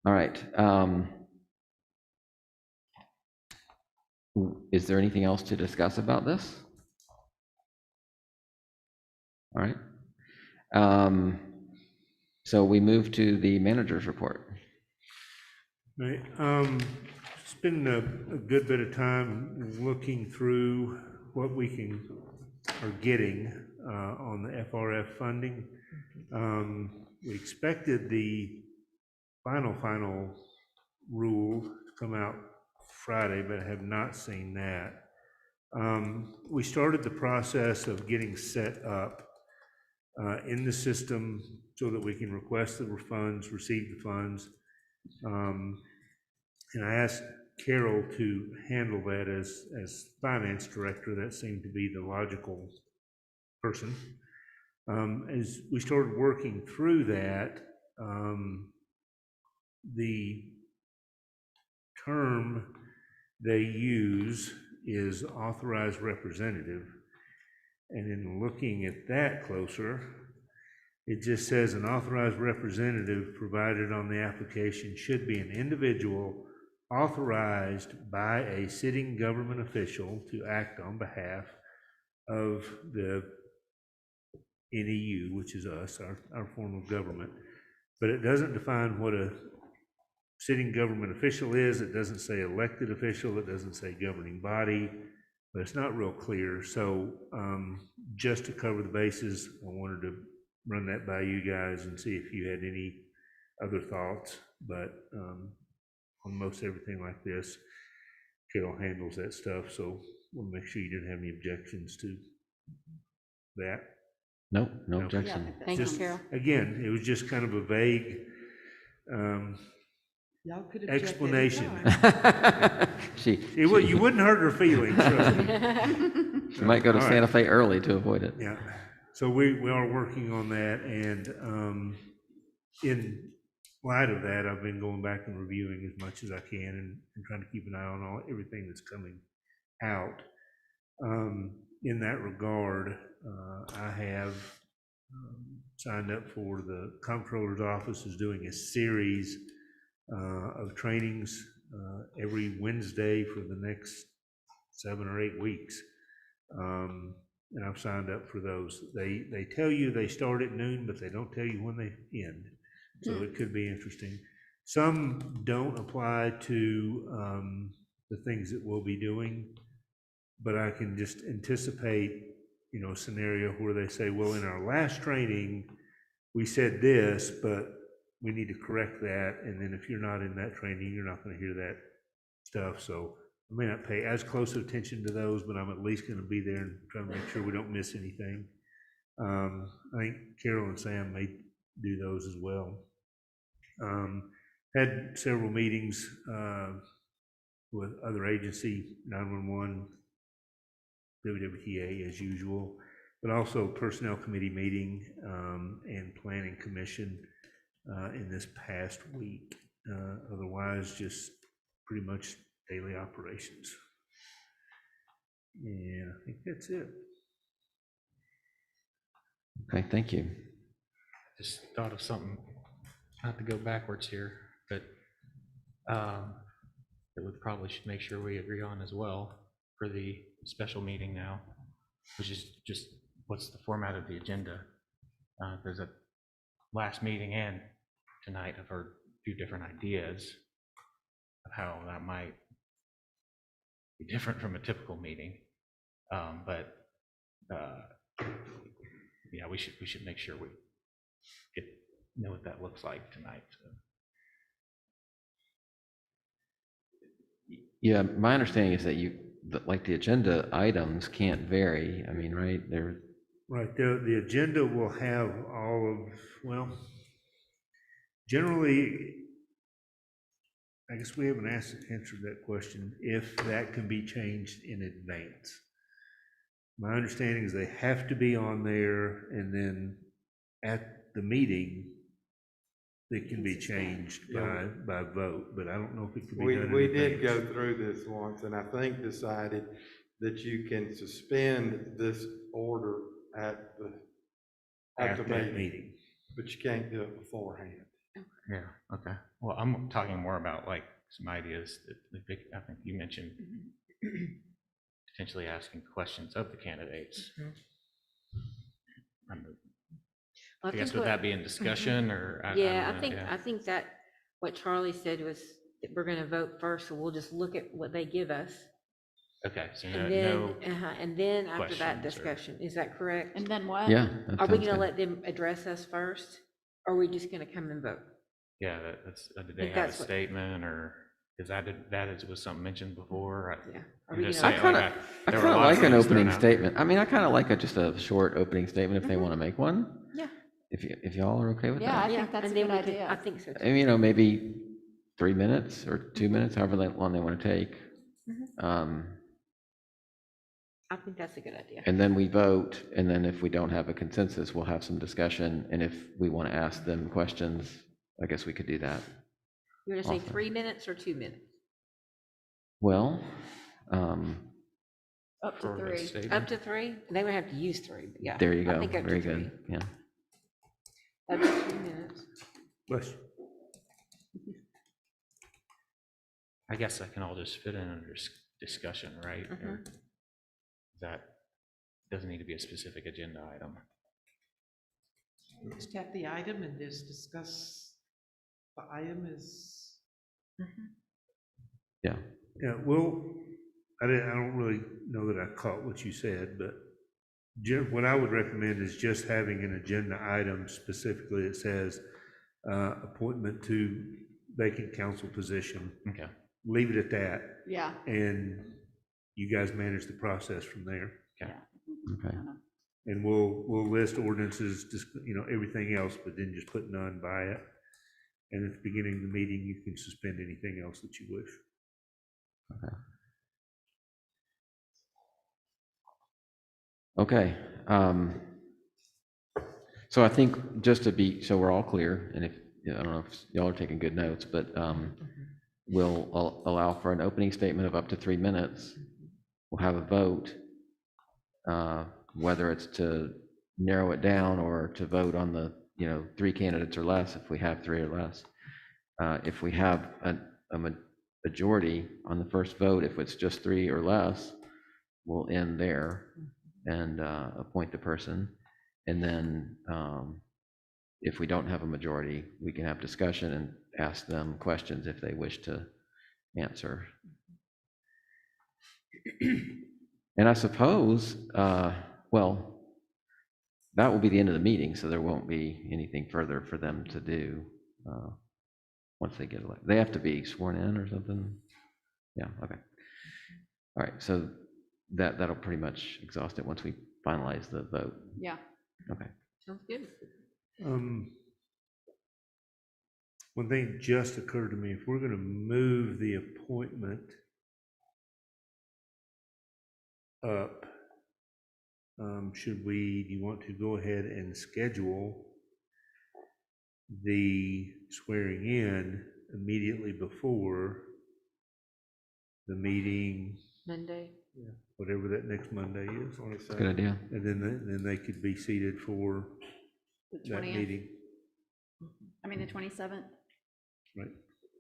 All right. Is there anything else to discuss about this? All right. So we move to the manager's report. Right. Spend a good bit of time looking through what we are getting on the FRF funding. We expected the final rule to come out Friday, but have not seen that. We started the process of getting set up in the system so that we can request the funds, receive the funds. And I asked Carol to handle that as finance director. That seemed to be the logical person. As we started working through that, the term they use is authorized representative. And in looking at that closer, it just says an authorized representative provided on the application should be an individual authorized by a sitting government official to act on behalf of the NEU, which is us, our form of government. But it doesn't define what a sitting government official is. It doesn't say elected official. It doesn't say governing body, but it's not real clear. So just to cover the bases, I wanted to run that by you guys and see if you had any other thoughts. But on most everything like this, Carol handles that stuff. So want to make sure you didn't have any objections to that. Nope, no Okay. objection. Thank you, Just- Carol. Again, it was just kind of a vague Y'all could object explanation. anytime. You wouldn't hurt her feelings, trust me. She might go to All right. Santa Fe early to avoid it. Yeah, so we are working on that, and in light of that, I've been going back and reviewing as much as I can and trying to keep an eye on everything that's coming out. In that regard, I have signed up for the comptroller's office is doing a series of trainings every Wednesday for the next 7 or 8 weeks. And I've signed up for those. They tell you they start at noon, but they don't tell you when they end. So it could be interesting. Some don't apply to the things that we'll be doing, but I can just anticipate, a scenario where they say, well, in our last training, we said this, but we need to correct that. And then if you're not in that training, you're not going to hear that stuff. So I may not pay as close attention to those, but I'm at least going to be there and try to make sure we don't miss anything. I think Carol and Sam may do those as well. Had several meetings with other agency, 911, WWTA as usual, but also personnel committee meeting and planning commission in this past week. Otherwise, just pretty much daily operations. And I think that's it. Okay, thank you. Just thought of something, not to go backwards here, but that we probably should make sure we agree on as well for the special meeting now, which is just what's the format of the agenda. There's a last meeting and tonight I've heard a few different ideas of how that might be different from a typical meeting. But yeah, we should make sure we know what that looks like tonight. So. Yeah, my understanding is that like the agenda items can't vary. I mean, right? They're Right, the agenda will have all of, well, generally, I guess we haven't answered that question, if that can be changed in advance. My understanding is they have to be on there, and then at the meeting, they can be changed by vote, but I don't know if it can be done in We did advance. go through this once, and I think decided that you can suspend this order at the At that meeting, meeting. but you can't do it beforehand. Yeah, okay. Well, I'm talking more about like some ideas that I think you mentioned, potentially asking questions of the candidates. I guess would that be in discussion or? Yeah, don't know, I think that what Charlie said was that we're gonna vote first, so we'll just look at what they give us. Okay, so And then after that questions or- discussion, is that correct? And then what? yeah. that Are we sounds gonna good. let them address us first? Or are we just gonna come and vote? yeah, that's, did they think have a that's what- statement or, because was something mentioned before? Yeah. Are I'm we just gonna- saying, I there kind were a of lot of like an things opening thrown out there. statement. I mean, I kind of like just a short opening statement if they want to make one. Yeah. If y'all are okay with Yeah, that. I think that's and a then good we could- idea. I think so too. And, maybe 3 minutes or 2 minutes, however long they want to take. I think that's a good idea. And then we vote, and then if we don't have a consensus, we'll have some discussion, and if we want to ask them questions, I guess we could do that. You're gonna say Awesome. 3 minutes or 2 minutes? Well, Up to For the 3. statement. Up to 3? They would have to use 3, but yeah. there you I go, think up to very 3. good, yeah. Up to 3 minutes. Bless you. I guess that can all just fit in under discussion, right? Or that doesn't need to be a specific agenda item. Just have the item and just discuss the item is, Yeah, Yeah, well, I don't really know that I caught what you said, but what I would recommend is just having an agenda item specifically that says, appointment to vacant council position. Okay. Leave it at that, Yeah. and you guys manage the process from there. okay. And we'll list ordinances, just, everything else, but then just put none by it. And at the beginning of the meeting, you can suspend anything else that you wish. Okay. So I think just to be, so we're all clear, and if, I don't know if y'all are taking good notes, but we'll allow for an opening statement of up to 3 minutes. We'll have a vote, whether it's to narrow it down or to vote on the, 3 candidates or less, if we have 3 or less. If we have a majority on the first vote, if it's just 3 or less, we'll end there and appoint the person. And then if we don't have a majority, we can have discussion and ask them questions if they wish to answer. And I suppose, well, that will be the end of the meeting, so there won't be anything further for them to do once they get elected. They have to be sworn in or something? Yeah, okay. All right, so that'll pretty much exhaust it once we finalize the vote. Yeah. Okay. Sounds good. One thing just occurred to me, if we're gonna move the appointment up, do you want to go ahead and schedule the swearing in immediately before the meeting, Monday? whatever that next Monday is? Good idea. And then they could be seated for The that 20th. meeting. I mean, the 27th. Right.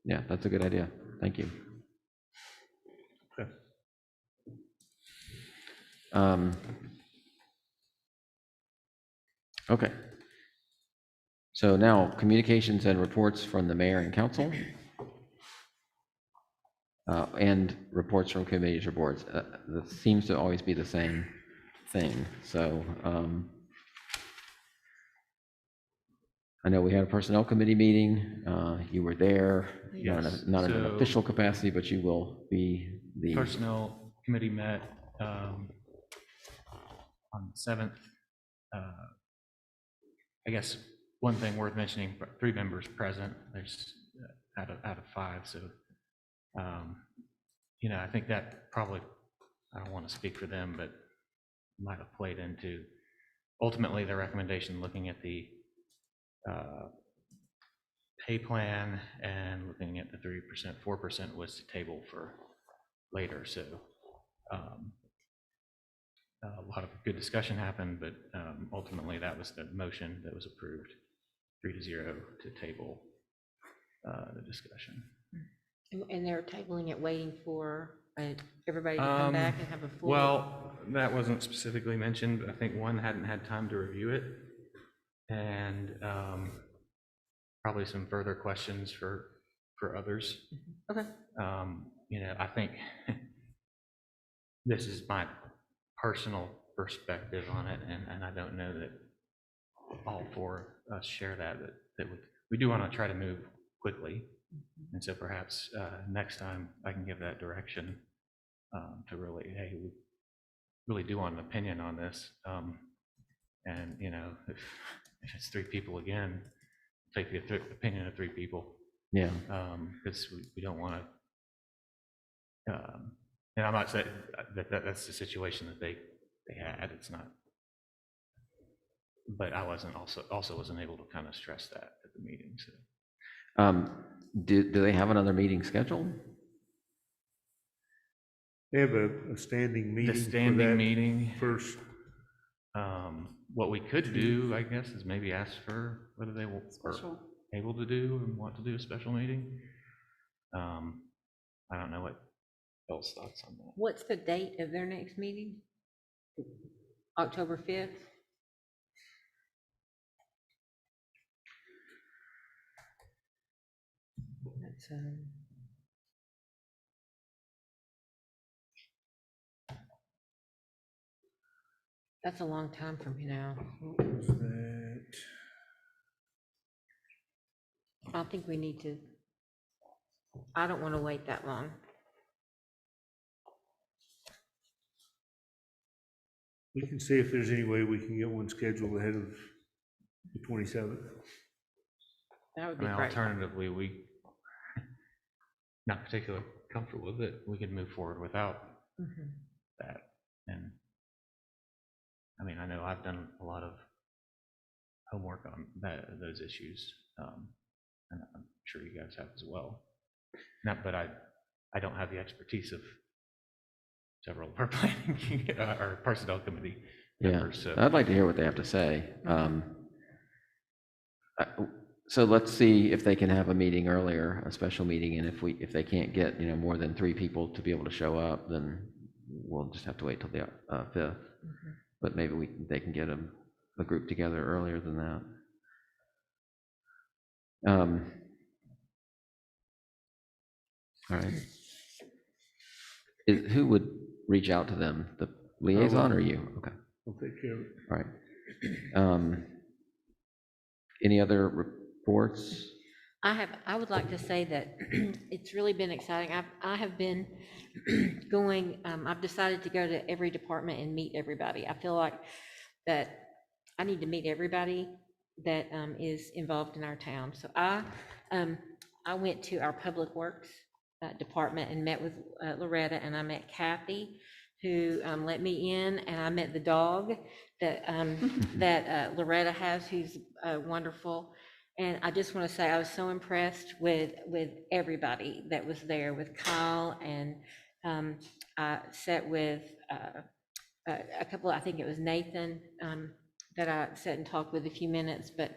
Yeah, that's a good idea. Thank you. Okay. Okay. So now, communications and reports from the mayor and council, and reports from committees or boards. That seems to always be the same thing. So I know we had a personnel committee meeting. You were there, Yes. not in an So- official capacity, but you will be the. Personnel committee met on the 7th. I guess one thing worth mentioning, 3 members present, there's out of 5, so, I think that probably, I don't want to speak for them, but might have played into ultimately the recommendation looking at the pay plan and looking at the 3%, 4% was to table for later, so a lot of good discussion happened, but ultimately that was the motion that was approved, 3-0 to table the discussion. And they're tabling it, waiting for everybody to come back and have a full. Well, that wasn't specifically mentioned, but I think one hadn't had time to review it, and probably some further questions for others. Okay. I think this is my personal perspective on it, and I don't know that all 4 of us share that we do want to try to move quickly, and so perhaps next time I can give that direction to really, hey, we really do want an opinion on this, and if it's 3 people again, take the opinion of 3 people, Yeah. Because we don't want to, and I'm not saying that's the situation that they had, it's not. But I also wasn't able to kind of stress that at the meeting, so. Do they have another meeting scheduled? They have a standing meeting The for standing that meeting, first. what we could do, I guess, is maybe ask for whether they are Special. able to do and want to do a special meeting. I don't know what Bill's thoughts on that. What's the date of their next meeting? October 5th? That's, that's a long time from now. What was that? I think we need to, I don't want to wait that long. We can see if there's any way we can get one scheduled ahead of the 27th. That would I be mean, great. alternatively, we not particularly comfortable with it, we could move forward without Mhm. that. And I mean, I know I've done a lot of homework on those issues, and I'm sure you guys have as well. But I don't have the expertise of several of our planning or personnel committee Yeah, members. So I'd like to hear what they have to say. So let's see if they can have a meeting earlier, a special meeting, and if they can't get, more than 3 people to be able to show up, then we'll just have to wait till the 5th. But maybe they can get a group together earlier than that. All right. Who would reach out to them? The liaison or you? Okay. I'll take care of it. All right. Any other reports? I would like to say that it's really been exciting. I have been going, I've decided to go to every department and meet everybody. I feel like that I need to meet everybody that is involved in our town. So I went to our Public Works department and met with Loretta, and I met Kathy, who let me in, and I met the dog that that Loretta has, who's wonderful. And I just want to say I was so impressed with everybody that was there, with Kyle, and I sat with a couple, I think it was Nathan, that I sat and talked with a few minutes. But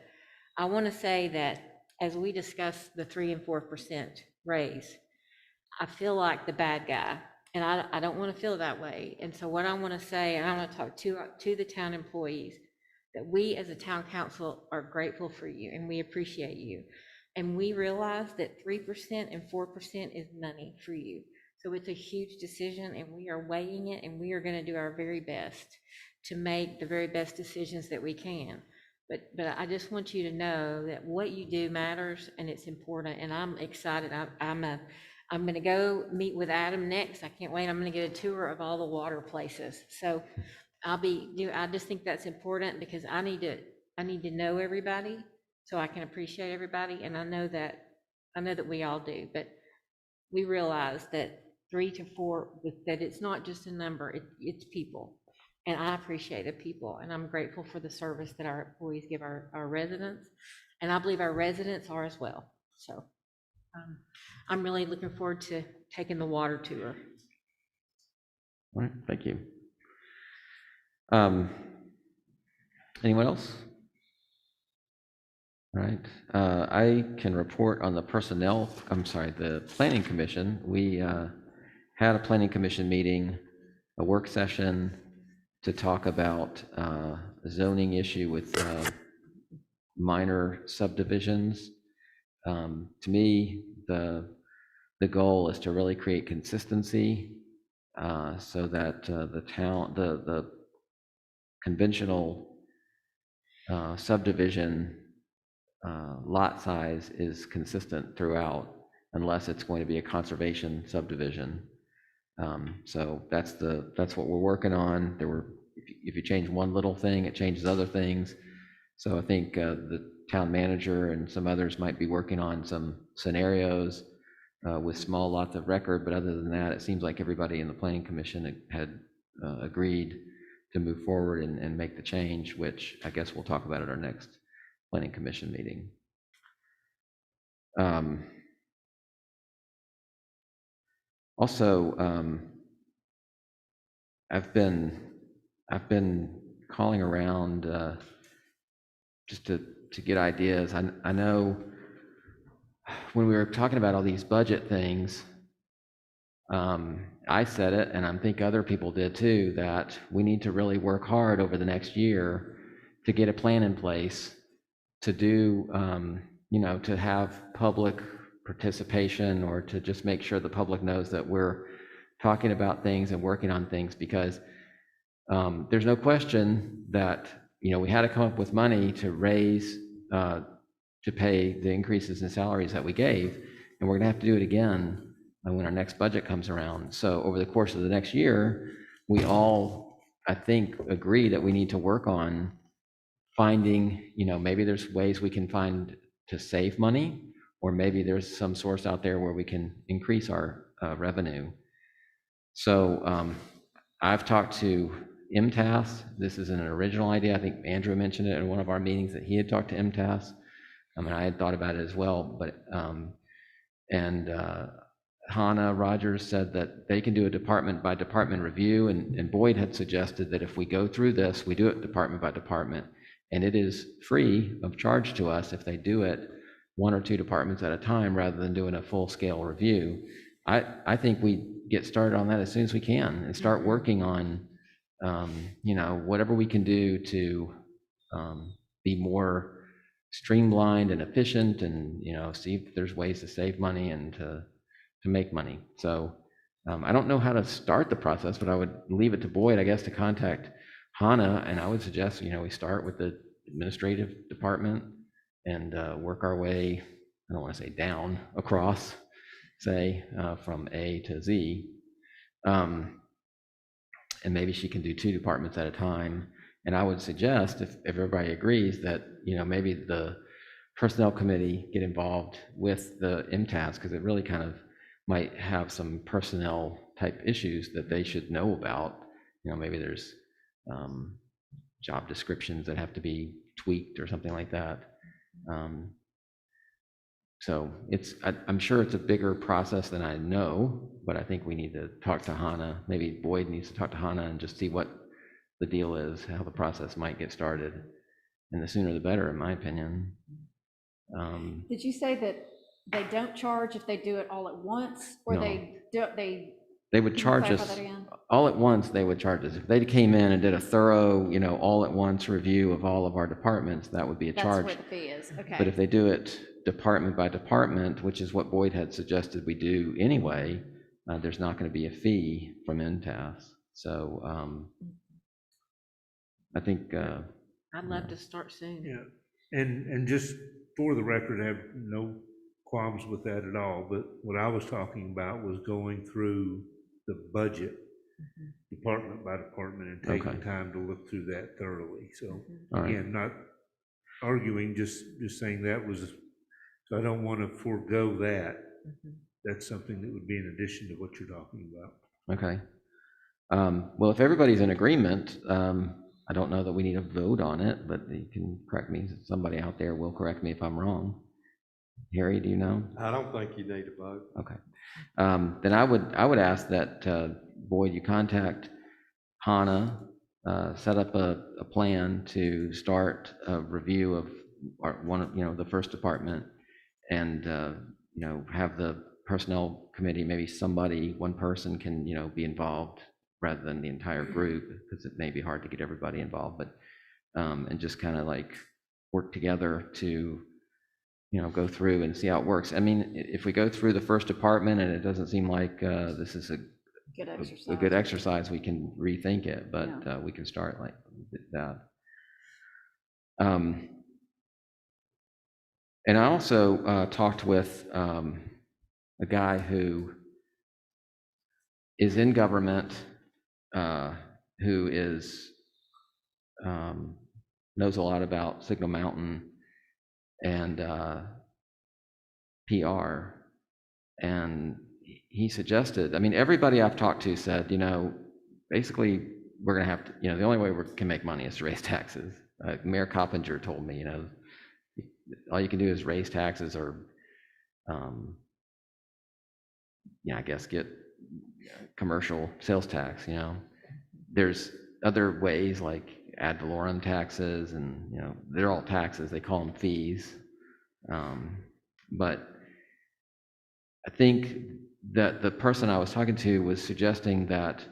I want to say that as we discussed the 3% and 4% raise, I feel like the bad guy, and I don't want to feel that way. And so what I want to say, and I want to talk to the town employees, that we as a town council are grateful for you and we appreciate you. And we realize that 3% and 4% is money for you. So it's a huge decision, and we are weighing it, and we are going to do our very best to make the very best decisions that we can. But I just want you to know that what you do matters, and it's important, and I'm excited. I'm going to go meet with Adam next. I can't wait. I'm going to get a tour of all the water places. So I just think that's important, because I need to know everybody so I can appreciate everybody. And I know that we all do, but we realize that 3 to 4, that it's not just a number, it's people. And I appreciate the people, and I'm grateful for the service that our employees give our residents. And I believe our residents are as well. So I'm really looking forward to taking the water tour. All right, thank you. Anyone else? All right, I can report on the the Planning Commission. We had a Planning Commission meeting, a work session to talk about a zoning issue with minor subdivisions. To me, the goal is to really create consistency so that the conventional subdivision lot size is consistent throughout, unless it's going to be a conservation subdivision. So that's what we're working on. If you change one little thing, it changes other things. So I think the town manager and some others might be working on some scenarios with small lots of record, but other than that, it seems like everybody in the planning commission had agreed to move forward and make the change, which I guess we'll talk about at our next planning commission meeting. Also, I've been calling around just to get ideas. I know when we were talking about all these budget things, I said it, and I think other people did too, that we need to really work hard over the next year to get a plan in place to do, to have public participation, or to just make sure the public knows that we're talking about things and working on things, because there's no question that, we had to come up with money to raise, to pay the increases in salaries that we gave, and we're gonna have to do it again when our next budget comes around. So over the course of the next year, we all, I think, agree that we need to work on finding, maybe there's ways we can find to save money, or maybe there's some source out there where we can increase our revenue. So I've talked to MTAS. This is an original idea. I think Andrew mentioned it in one of our meetings that he had talked to MTAS. I had thought about it as well, but Hannah Rogers said that they can do a department by department review, and Boyd had suggested that if we go through this, we do it department by department, and it is free of charge to us if they do it 1 or 2 departments at a time rather than doing a full-scale review. I think we get started on that as soon as we can and start working on, whatever we can do to be more streamlined and efficient, and see if there's ways to save money and to make money. So I don't know how to start the process, but I would leave it to Boyd, I guess, to contact Hannah, and I would suggest we start with the administrative department and work our way, I don't want to say down, across, say, from A to Z. And maybe she can do 2 departments at a time. And I would suggest, if everybody agrees, that maybe the personnel committee get involved with the MTAS, because it really kind of might have some personnel type issues that they should know about. Maybe there's job descriptions that have to be tweaked or something like that. So I'm sure it's a bigger process than I know, but I think we need to talk to Hannah. Maybe Boyd needs to talk to Hannah and just see what the deal is, how the process might get started. And the sooner the better, in my opinion. Did you say that they don't charge if they do it all at once, or No. they would charge clarify us that again? all at once. They would charge us if they came in and did a thorough, all at once review of all of our departments. That would be a charge. That's where the fee is, okay. But if they do it department by department, which is what Boyd had suggested we do anyway, there's not going to be a fee from MTAS. So I think I'd love to start soon. Yeah, and just for the record, I have no qualms with that at all, but what I was talking about was going through the budget department by department and taking time to look through that thoroughly. So again, not arguing, just saying that was, so I don't want to forego that. That's something that would be in addition to what you're talking about. Okay. Well, if everybody's in agreement, I don't know that we need a vote on it, but you can correct me. Somebody out there will correct me if I'm wrong. Harry, do you know? I don't think you need a vote. Okay. Then I would ask that, Boyd, you contact Hannah, set up a plan to start a review of the first department, and have the personnel committee, maybe somebody, one person can be involved rather than the entire group, because it may be hard to get everybody involved, but and just kind of like work together to go through and see how it works. I mean, if we go through the first department and it doesn't seem like this is a good exercise, we can rethink it, but we can start like that. And I also talked with a guy who is in government, who is knows a lot about Signal Mountain, and PR. And he suggested, I mean, everybody I've talked to said, basically, we're going to have to, the only way we can make money is to raise taxes. Mayor Coppinger told me, all you can do is raise taxes or, I guess get commercial sales tax, There's other ways like ad valorem taxes and, they're all taxes. They call them fees. But I think that the person I was talking to was suggesting that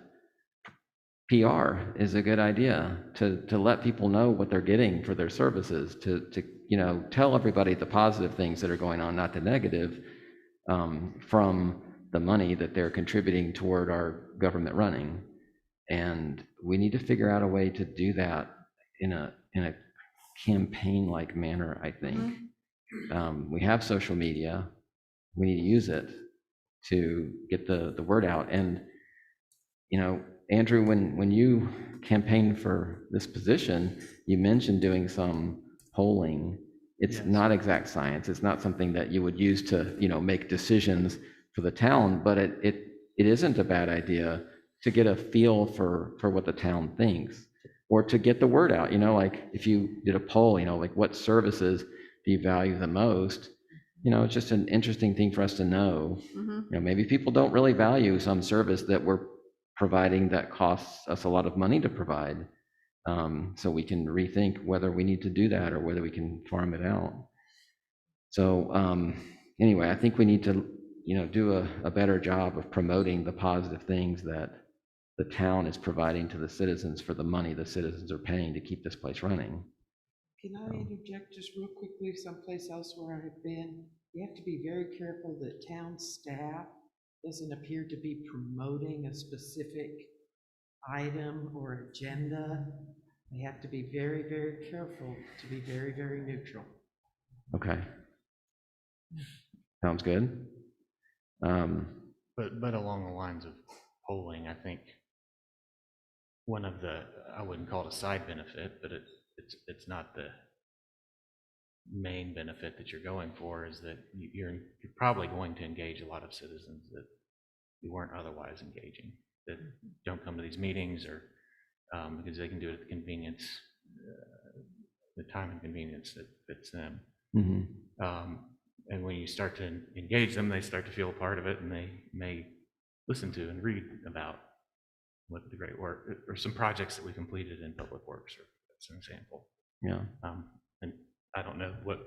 PR is a good idea to let people know what they're getting for their services, to tell everybody the positive things that are going on, not the negative, from the money that they're contributing toward our government running. And we need to figure out a way to do that in a campaign-like manner, I think. We have social media. We need to use it to get the word out. And, Andrew, when you campaigned for this position, you mentioned doing some polling. It's Yes. not exact science. It's not something that you would use to, make decisions for the town, but it isn't a bad idea to get a feel for what the town thinks, or to get the word out. Like if you did a poll, like what services do you value the most? It's just an interesting thing for us to know. Maybe people don't really value some service that we're providing that costs us a lot of money to provide. So we can rethink whether we need to do that or whether we can farm it out. So anyway, I think we need to, do a better job of promoting the positive things that the town is providing to the citizens for the money the citizens are paying to keep this place running. Can I interject just real quickly, someplace else where I have been? You have to be very careful that town staff doesn't appear to be promoting a specific item or agenda. They have to be very, very careful to be very, very neutral. Okay. Sounds good. But along the lines of polling, I think one of the, I wouldn't call it a side benefit, but it's not the main benefit that you're going for, is that you're probably going to engage a lot of citizens that you weren't otherwise engaging, that don't come to these meetings, or because they can do it at the convenience, the time and convenience that fits them. And when you start to engage them, they start to feel a part of it, and they may listen to and read about what the great work, or some projects that we completed in Public Works, or that's an example. Yeah. And I don't know what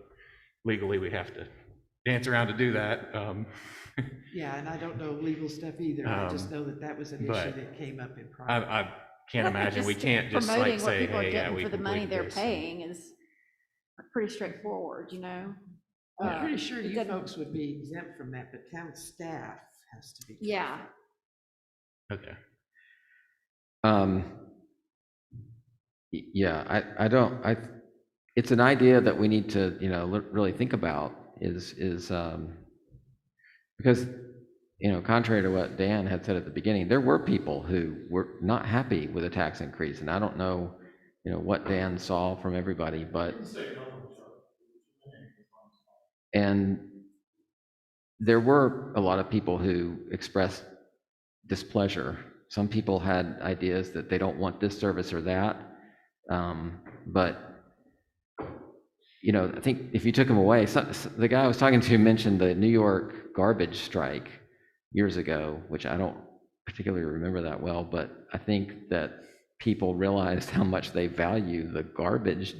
legally we have to dance around to do that. Yeah, and I don't know legal stuff either. I just know that was an issue but that came up in private. I can't imagine, we can't just Promoting like what say, people are hey, yeah, getting we for the money completed they're this. paying is pretty straightforward, I'm pretty sure it you doesn't- folks would be exempt from that, but town staff has to be. Yeah. Okay. Yeah, I don't, it's an idea that we need to, really think about is because, contrary to what Dan had said at the beginning, there were people who were not happy with a tax increase, and I don't know, what Dan saw from everybody, but. And there were a lot of people who expressed displeasure. Some people had ideas that they don't want this service or that. But, I think if you took them away, the guy I was talking to mentioned the New York garbage strike years ago, which I don't particularly remember that well, but I think that people realized how much they value the garbage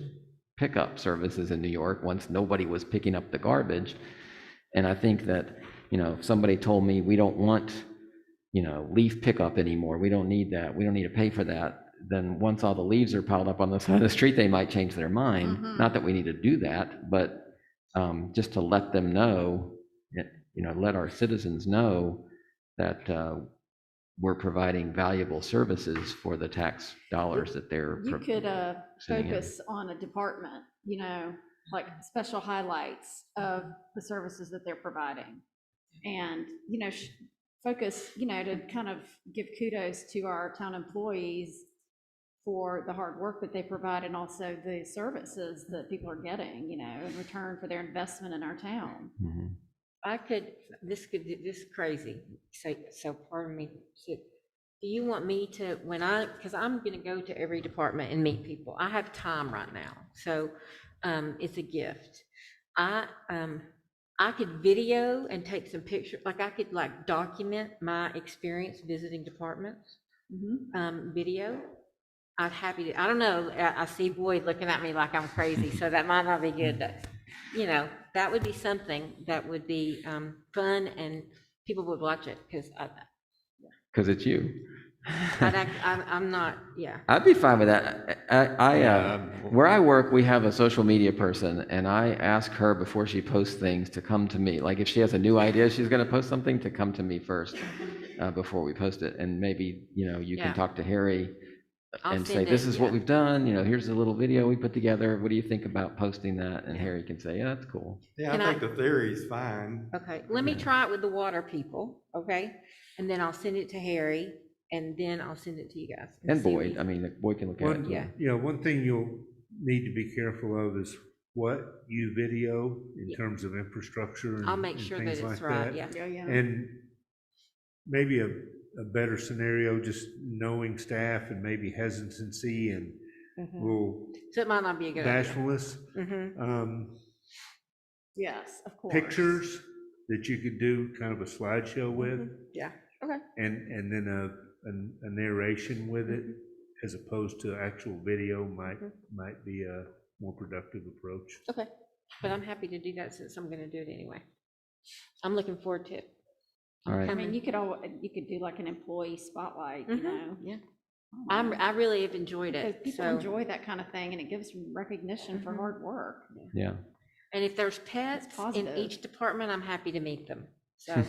pickup services in New York once nobody was picking up the garbage. And I think that, if somebody told me we don't want, leaf pickup anymore, we don't need that, we don't need to pay for that, then once all the leaves are piled up on the side of the street, they might change their mind. Not that we need to do that, but just to let them know, let our citizens know that we're providing valuable services for the tax dollars that they're. You could sending in. focus on a department, like special highlights of the services that they're providing. And, focus, to kind of give kudos to our town employees for the hard work that they provide and also the services that people are getting, you know, in return for their investment in our town. Mhm. This is crazy, so pardon me. So, do you want me to, because I'm gonna go to every department and meet people. I have time right now, so, it's a gift. I could video and take some pictures, like I could like document my experience visiting departments, video. I don't know, I see Boyd looking at me like I'm crazy, so that might not be good. You know, that would be something that would be fun and people would watch it, because Because it's you. I'm not, yeah. I'd be fine with that. Where I work, we have a social media person, and I ask her before she posts things to come to me. Like if she has a new idea, she's going to post something, to come to me first before we post it. And maybe, you know, you Yeah. can talk to Harry I'll and say, send this it, is what yeah. we've done. You know, here's a little video we put together. What do you think about posting that? And Harry can say, yeah, that's cool. Yeah, Can I I- think the theory's fine. Okay, let me try it with the water people, okay? And then I'll send it to Harry, and then I'll send it to you guys. And see what Boyd, you- I mean, Boyd can look at it. Yeah. Yeah, one thing you'll need to be careful of is what you video in Yeah. terms of infrastructure and I'll make and sure that things it's like right, that. yeah. Yeah, yeah. And maybe a better scenario, just knowing staff and maybe hesitancy and little So it might not be a good idea. bashfulness. Mm-hmm. Yes, of course. Pictures that you could do kind of a slideshow with, Yeah, okay. and then a narration with it, as opposed to actual video might be a more productive approach. Okay, but I'm happy to do that since I'm gonna do it anyway. I'm looking forward to it. All right. I mean, you could do like an employee spotlight, you know? Yeah, Oh, I really have enjoyed Because it, people so. enjoy that kind of thing, and it gives them recognition for hard work. Yeah. And if there's pets in positive. each department, I'm happy to meet them, so.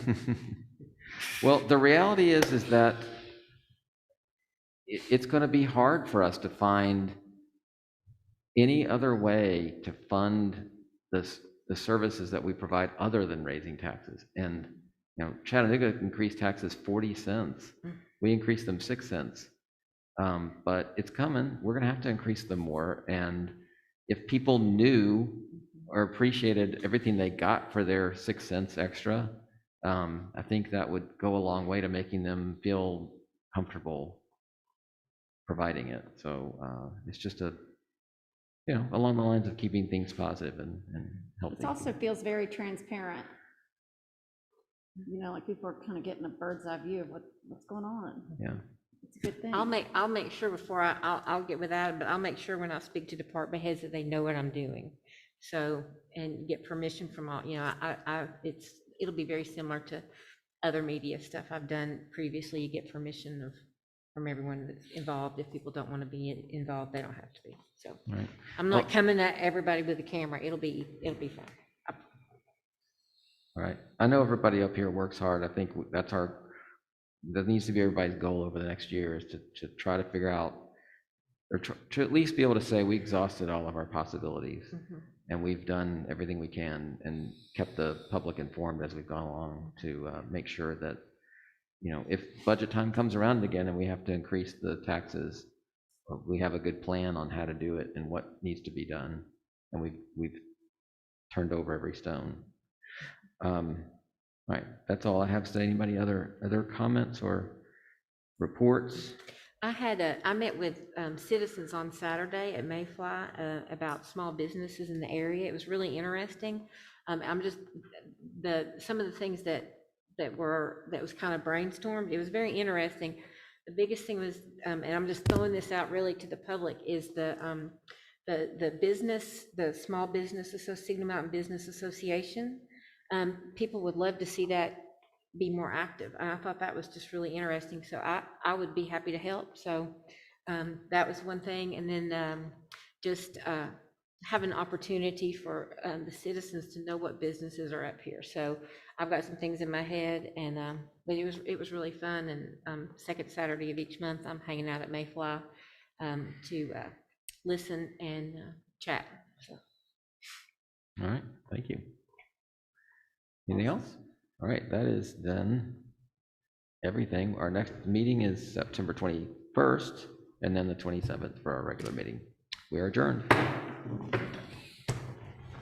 Well, the reality is that it's going to be hard for us to find any other way to fund the services that we provide other than raising taxes. And, you know, Chattanooga increased taxes 40 cents. We increased them 6 cents. But it's coming. We're going to have to increase them more. And if people knew or appreciated everything they got for their 6 cents extra, I think that would go a long way to making them feel comfortable providing it. So it's just along the lines of keeping things positive and healthy. It also feels very transparent. You know, like people are kind of getting a bird's eye view of what's going on. Yeah. It's a good thing. I'll make sure before I'll get with that, but I'll make sure when I speak to department heads that they know what I'm doing. So, and get permission from all, you know, it'll be very similar to other media stuff I've done previously. You get permission from everyone that's involved. If people don't want to be involved, they don't have to be. So Right. I'm not coming at everybody with a camera. It'll be fun. All right. I know everybody up here works hard. I think that needs to be everybody's goal over the next year, is to try to figure out, or to at least be able to say we exhausted all of our possibilities, and we've done everything we can and kept the public informed as we've gone along to make sure that, you know, if budget time comes around again and we have to increase the taxes, we have a good plan on how to do it and what needs to be done, and we've turned over every stone. All right, that's all I have to say. Anybody other comments or reports? I met with citizens on Saturday at Mayfly about small businesses in the area. It was really interesting. Some of the things that was kind of brainstormed. It was very interesting. The biggest thing was, and I'm just throwing this out really to the public, is the Small Business Signal Mountain Business Association. People would love to see that be more active. And I thought that was just really interesting. So I would be happy to help. So that was one thing. And then just have an opportunity for the citizens to know what businesses are up here. So I've got some things in my head, and but it was really fun. And second Saturday of each month, I'm hanging out at Mayfly to listen and chat. So. All right, thank you. Anything else? All right, that is then everything. Our next meeting is September 21st and then the 27th for our regular meeting. We are adjourned.